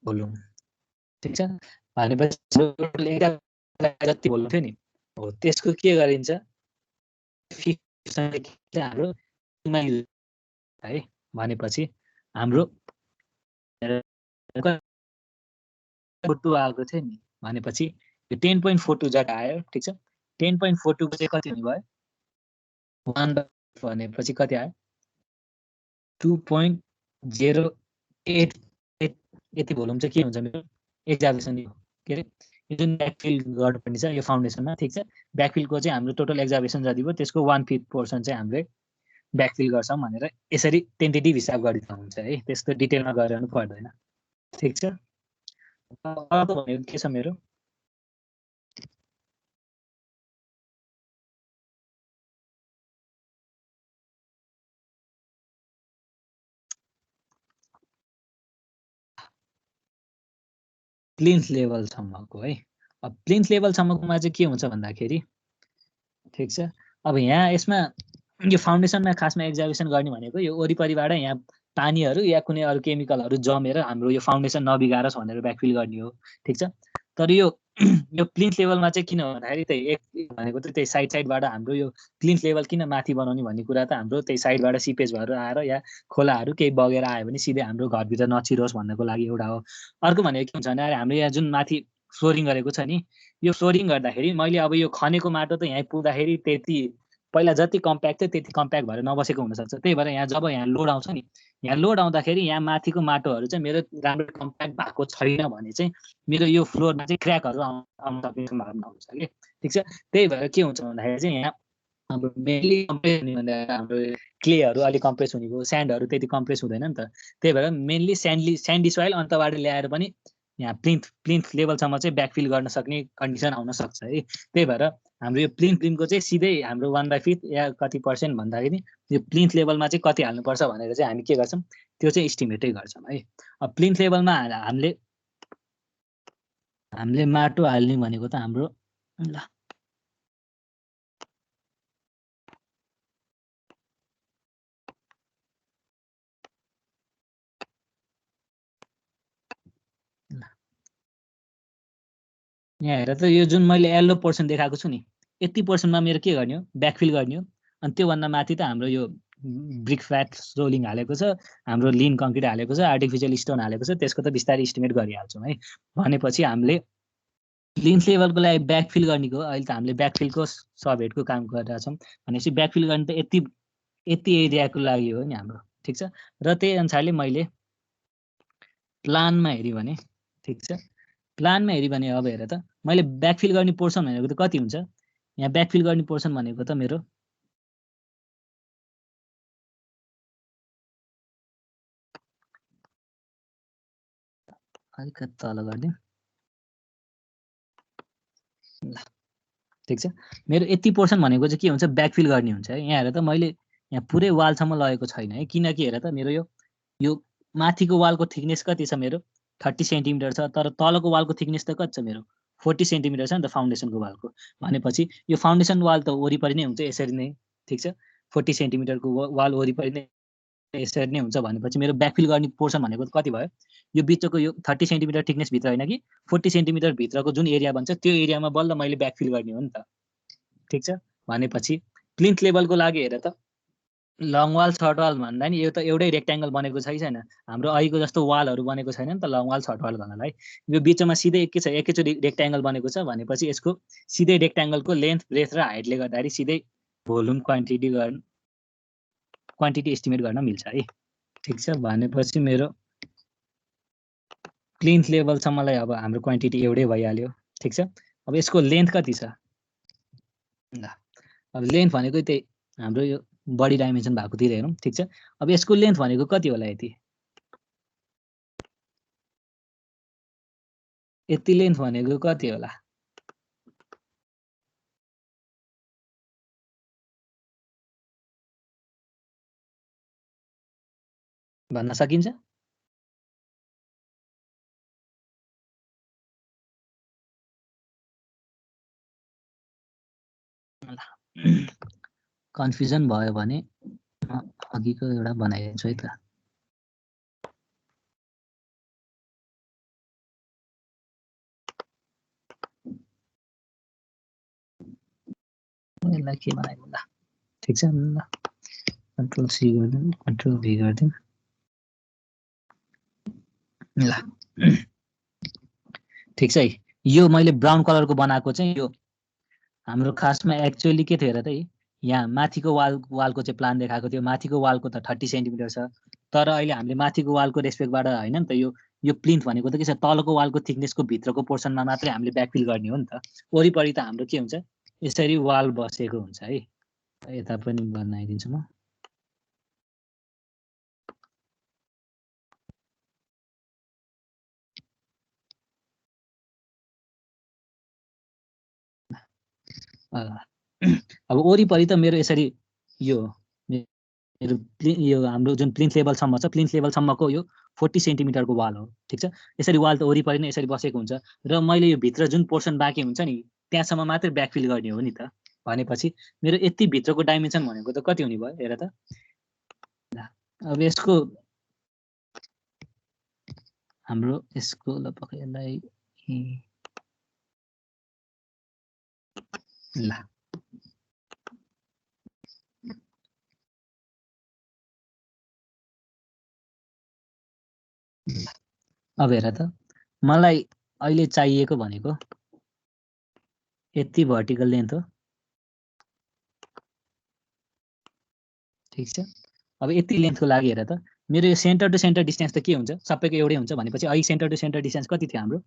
भोल्युम। ठिक छ, भनेपछि जति भोल्युम थियो नि हो त्यसको के गरिन्छ, 50% हाम्रो है। भनेपछि हाम्रो 2 आएको थियो नि, भनेपछि यो 10.42 जट आयो। ठिक छ, 10.42 को चाहिँ कति हुने भयो, 1 भनेपछि कति आयो, 2.08 यति भोल्युम चाहिँ के हुन्छ मेरो एक्जाभेसन के अरे, यो जुन ब्याकफिल गर्नुपर्ने छ यो फाउन्डेसनमा। ठिक छ, ब्याकफिलको चाहिँ हाम्रो टोटल एक्जाभेसन जति भयो त्यसको 1/5 चाहिँ हामीले ब्याकफिल गर्छौँ भनेर यसरी टेन्टेटिभ हिसाब गरिदिनु हुन्छ है, त्यस्तो डिटेलमा गरिरहनु पर्दैन। ठिक छ, अर्को भनेको के छ मेरो, प्लिन्थ लेभलसम्मको है। अब प्लिन्थ लेभलसम्मकोमा चाहिँ के हुन्छ भन्दाखेरि, ठिक छ, अब यहाँ यसमा यो फाउन्डेसनमा खासमा एक्जाभेसन गर्ने भनेको यो वरिपरिबाट यहाँ पानीहरू या कुनै अरू केमिकलहरू जमेर हाम्रो यो फाउन्डेसन नबिगारोस् भनेर ब्याकफिल गर्ने हो। ठिक छ, तर यो प्लिन्थ लेभलमा चाहिँ किन भन्दाखेरि त्यही एक भनेको चाहिँ त्यही साइडबाट हाम्रो यो प्लिन्थ लेभल किन माथि बनाउने भन्ने कुरा त हाम्रो त्यही साइडबाट सिपेज भएर आएर या खोलाहरू केही बगेर आयो भने सिधै हाम्रो घरभित्र नछिरोस् भन्नको लागि एउटा हो। अर्को भनेको के हुन्छ भने हाम्रो यहाँ जुन माथि फ्लोरिङ गरेको छ नि, यो फ्लोरिङ गर्दाखेरि मैले अब यो खनेको माटो त यहाँ पुग्दाखेरि त्यति पहिला जति कम्प्याक्ट थियो त्यति कम्प्याक्ट भएर नबसेको हुनसक्छ। त्यही भएर यहाँ जब यहाँ लोड आउँछ नि, यहाँ लोड आउँदाखेरि यहाँ माथिको माटोहरू चाहिँ मेरो राम्रो कम्प्याक्ट भएको छैन भने चाहिँ मेरो यो फ्लोरमा चाहिँ क्र्याकहरू आउन सक्ने सम्भावना हुन्छ कि। ठिक छ, त्यही भएर के हुन्छ भन्दाखेरि चाहिँ यहाँ हाम्रो मेनली कम्प्रेस हुने भन्दा हाम्रो क्लेहरू अलिक कम्प्रेस हुनेको, स्यान्डहरू त्यति कम्प्रेस हुँदैन नि त। त्यही भएर मेनली स्यान्डी सोइल अन्तबाट ल्याएर पनि यहाँ प्लिन्थ लेभलसम्म चाहिँ ब्याकफिल गर्न सक्ने कन्डिसन आउन सक्छ है। त्यही भएर हाम्रो यो प्लिन्थको चाहिँ सिधै हाम्रो 1/5 या कति % भन्दाखेरि यो प्लिन्थ लेभलमा चाहिँ कति हाल्नुपर्छ भनेर चाहिँ हामी के गर्छौँ त्यो चाहिँ एस्टिमेटै गर्छौँ है। अब प्लिन्थ लेभलमा हामीले माटो हाल्ने भनेको त हाम्रो ल यहाँ हेर त यो जुन मैले येल्लो पोर्सन देखाएको छु नि यति पोर्सनमा मेरो के गर्ने हो ब्याकफिल गर्ने हो। अनि त्योभन्दा माथि त हाम्रो यो ब्रिक फ्याट रोलिङ हालेको छ, हाम्रो लिन कङ्क्रिट हालेको छ, आर्टिफिसियल स्टोन हालेको छ, त्यसको त बिस्तारै इस्टिमेट गरिहाल्छौँ है। भनेपछि हामीले प्लिन्थ लेभलको लागि ब्याकफिल गर्नेको अहिले त हामीले ब्याकफिलको सब हेडको काम गरिरहेछौँ भनेपछि ब्याकफिल गर्ने त यति एरियाको लागि हो नि हाम्रो, ठिक छ। र त्यही अनुसारले मैले प्लानमा हेऱ्यो भने ठिक छ, प्लानमा हेऱ्यो भने अब हेर त मैले ब्याकफिल गर्ने पोर्सन भनेको त कति हुन्छ, यहाँ ब्याकफिल गर्ने पोर्सन भनेको त मेरो अलिकति तल गरिदिउँ ल, ठिक छ। मेरो यति पोर्सन भनेको चाहिँ के हुन्छ ब्याकफिल गर्ने हुन्छ है। यहाँ हेर त मैले यहाँ पुरै वालसम्म लगेको छैन है, किनकि हेर त मेरो यो माथिको वालको थिकनेस कति छ मेरो 30 सेन्टिमिटर छ, तर तलको वालको थिकनेस त कति छ मेरो 40 सेन्टिमिटर छ नि त फाउन्डेसनको वालको। भनेपछि यो फाउन्डेसन वाल त वरिपरि नै हुन्छ यसरी नै, ठिक छ। 40 सेन्टिमिटरको वाल वरिपरि नै यसरी नै हुन्छ भनेपछि मेरो ब्याकफिल गर्ने पोर्सन भनेको कति भयो, यो बिचको यो 30 सेन्टिमिटर थिकनेस भित्र होइन कि 40 सेन्टिमिटर भित्रको जुन एरिया भन्छ त्यो एरियामा बल्ल मैले ब्याकफिल गर्ने हो नि त, ठिक छ। भनेपछि प्लिन्थ लेभलको लागि हेर त लङ वाल सर्ट वाल भन्दा नि यो त एउटै रेक्ट्याङ्गल बनेको छैन, हाम्रो अहिलेको जस्तो वालहरू बनेको छैन नि त लङ वाल सर्ट वाल भन्नलाई। यो बिचमा सिधै एकैचोटि रेक्ट्याङ्गल बनेको छ भनेपछि यसको सिधै रेक्ट्याङ्गलको लेन्थ ब्रेथ र हाइटले गर्दाखेरि सिधै भोल्युम क्वान्टिटी एस्टिमेट गर्न मिल्छ है, ठिक छ। भनेपछि मेरो प्लिन्थ लेभलसम्मलाई अब हाम्रो क्वान्टिटी एउटै भइहाल्यो, ठिक छ। अब यसको लेन्थ कति छ ल, अब लेन्थ भनेको त्यही हाम्रो यो बडी डाइमेन्सन भएकोतिर हेरौँ, ठिक छ। अब यसको लेन्थ भनेको कति होला, यति लेन्थ भनेको कति होला भन्न सकिन्छ? कन्फ्युजन भयो भने अघिको एउटा बनाइदिन्छु है त। यसलाई के बनाइदिउँ ल, ठिक छ। ल कन्ट्रोल सी गरिदिउँ, कन्ट्रोल भी गरिदिउँ ल, ठिक छ है। यो मैले ब्राउन कलरको बनाएको चाहिँ यो हाम्रो खासमा एक्चुअली के थियो हेर त, यहाँ माथिको वालको चाहिँ प्लान देखाएको थियो। माथिको वालको त 30 सेन्टिमिटर छ, तर अहिले हामीले माथिको वालको रेस्पेक्टबाट होइन नि त, यो प्लिन्थ भनेको त के छ तलको वालको थिकनेसको भित्रको पोर्सनमा मात्रै हामीले ब्याकफिल गर्ने हो नि त। वरिपरि त हाम्रो के हुन्छ यसरी वाल बसेको हुन्छ है। यता पनि बनाइदिन्छु म। अब वरिपरि त मेरो यसरी यो हाम्रो जुन प्लिन्थ लेभलसम्म छ, प्लिन्थ लेभलसम्मको यो 40 सेन्टिमिटरको वाल हो, ठिक छ। यसरी वाल त वरिपरि नै यसरी बसेको हुन्छ र मैले यो भित्र जुन पोर्सन बाँकी हुन्छ नि त्यहाँसम्म मात्रै ब्याकफिल गर्ने हो नि त। भनेपछि मेरो यति भित्रको डाइमेन्सन भनेको त कति हुने भयो हेर त। अब यसको हाम्रो यसको ल पक्कै ल अब हेर त मलाई अहिले चाहिएको भनेको यति भर्टिकल लेन्थ हो, ठिक छ। अब यति लेन्थको लागि हेर त मेरो यो सेन्टर टु सेन्टर डिस्टेन्स त के हुन्छ सबैको एउटै हुन्छ भनेपछि अहिले सेन्टर टु सेन्टर डिस्टेन्स कति थियो हाम्रो,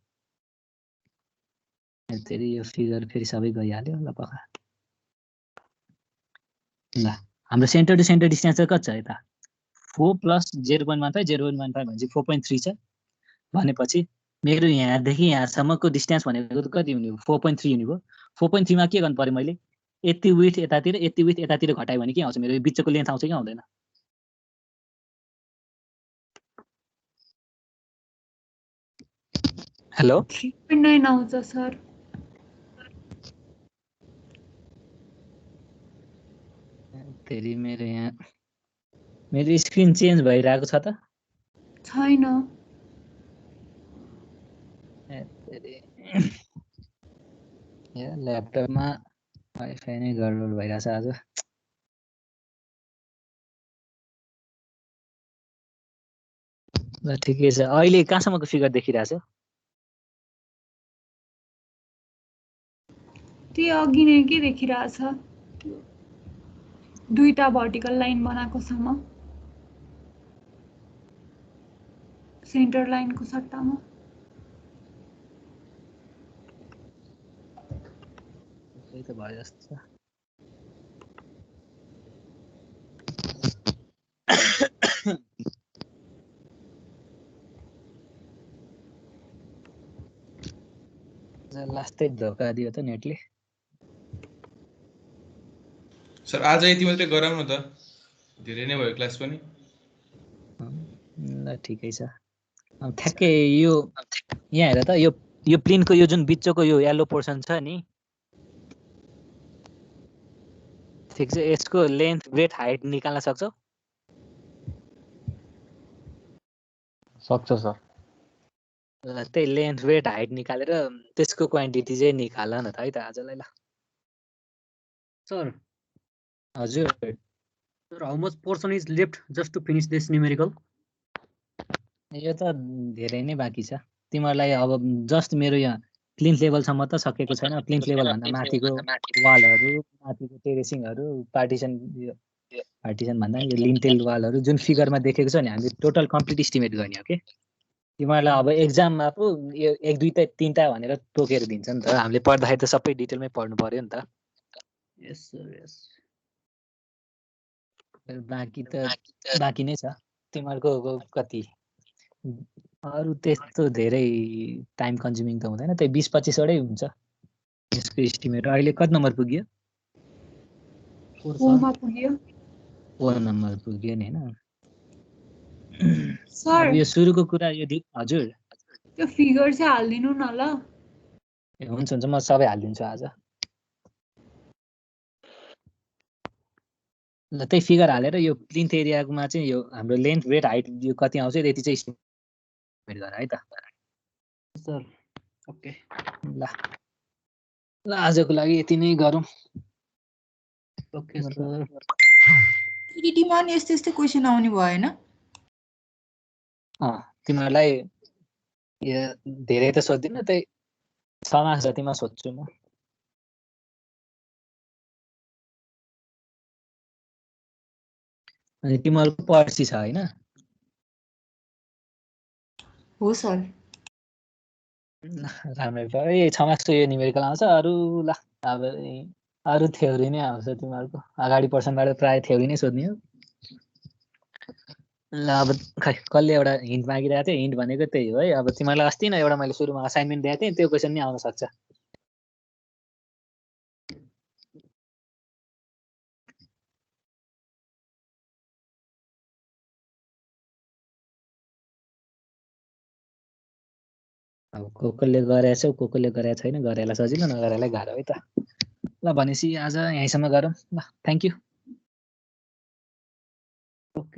फेरि यो फिगर फेरि सबै गइहाल्यो ल पक्का। ल हाम्रो सेन्टर टु सेन्टर डिस्टेन्स चाहिँ कति छ यता 4 + 0.15 0.15 भनेपछि 4.3 छ। भनेपछि मेरो यहाँदेखि यहाँसम्मको डिस्टेन्स भनेको त कति हुने हो 4.3 हुने भयो। 4.3 मा के गर्नु पर्यो मैले यति विथ यतातिर यति विथ यतातिर घटायो भने के आउँछ मेरो बिचको लेन्थ आउँछ कि आउँदैन हेलो 3.9 आउँछ सर फेरि मेरो स्क्रिन चेन्ज भइरहेको छ त छैन ल्यापटपमा वाइफाई नै गडबड भइरहेछ आज ल ठिकै छ अहिले कहाँसम्मको फिगर देखिरहेछ त्यो अघि नै के देखिरहेछ दुईटा भर्टिकल लाइन बनाएको सम्म सेन्टर लाइनको सट्टामा त्यही त भयो जस्तो छ लास्टै धोका दियो त नेटले सर आज यति मात्रै गराउँ न त धेरै नै भयो क्लास पनि ल ठिकै छ ठ्याक्कै यो यहाँ हेर त यो प्लेनको यो जुन बिचको यो येलो पोर्सन छ नि ठिक छ यसको लेन्थ ब्रेथ हाइट निकाल्न सक्छौ सक्छ सर ल त्यही लेन्थ ब्रेथ हाइट निकालेर त्यसको क्वान्टिटी चाहिँ निकाल न त है त आजलाई ल सर हजुर sir how much portion is left just to finish this numerical यो त धेरै नै बाँकी छ तिमीहरूलाई अब जस्ट मेरो यहाँ प्लिन्थ लेभलसम्म त सकेको छैन प्लिन्थ लेभल भन्दा माथिको वालहरू माथिको टेरेसिङहरू पार्टिसन भन्दा यो लिन्टेल वालहरू जुन फिगरमा देखेको छ नि हामीले टोटल कम्प्लिट इस्टिमेट गर्ने हो कि तिमीहरूलाई अब एक्जाममा पो यो 1 2 3टा भनेर तोकेर दिन्छ नि त हामीले पढ्दाखेरि त सबै डिटेलमै पढ्नु पर्यो नि त yes sir yes बाँकी नै छ तिमीहरूको कति अरू त्यस्तो धेरै टाइम कन्ज्युमिङ त हुँदैन त्यही 20-25 वटै हुन्छ यसको इस्टिमेट अहिले कति नम्बर पुग्यो 4 मा पुग्यो 4 नम्बर पुग्यो नि हैन सर अब यो सुरुको कुरा यो हजुर त्यो फिगर चाहिँ हाल्दिनु न ल हुन्छ म सबै हालिदिन्छु आज ल त्यही फिगर हालेर यो प्लिन्थ एरियामा चाहिँ यो हाम्रो लेन्थ ब्रेथ हाइट यो कति आउँछ त्यति चाहिँ इस्टिमेट गर है त sir okay ल आजको लागि यति नै गरौँ okay sir टिडीमा नि यस्तो यस्तो क्वेसन आउने भएन तिमीहरूलाई धेरै त सोध्दिनँ त्यही 6 मार्क्स जतिमा सोध्छु म अनि तिमीहरूको पर्सि छ हैन हो सर राम्रै भयो 6 मार्क्सको यो न्युमेरिकल आउँछ अरू ल अब अरू थ्योरी नै आउँछ तिमीहरूको अगाडि पर्सनबाट प्राय थ्योरी नै सोध्ने हो ल अब खै कसले एउटा हिन्ट मागिरहेको थियो हिन्ट भनेको त्यही हो है अब तिमीहरूलाई अस्ति नै एउटा मैले सुरुमा असाइनमेन्ट दिएको थिएँ त्यो क्वेसन नै आउन सक्छ अब कसले गरेछ कसले गरेको छैन गरेलाई सजिलो नगरेलाई गाह्रो है त ल भनेपछि आज यहीँसम्म गरौँ ल थ्याङ्क यू okay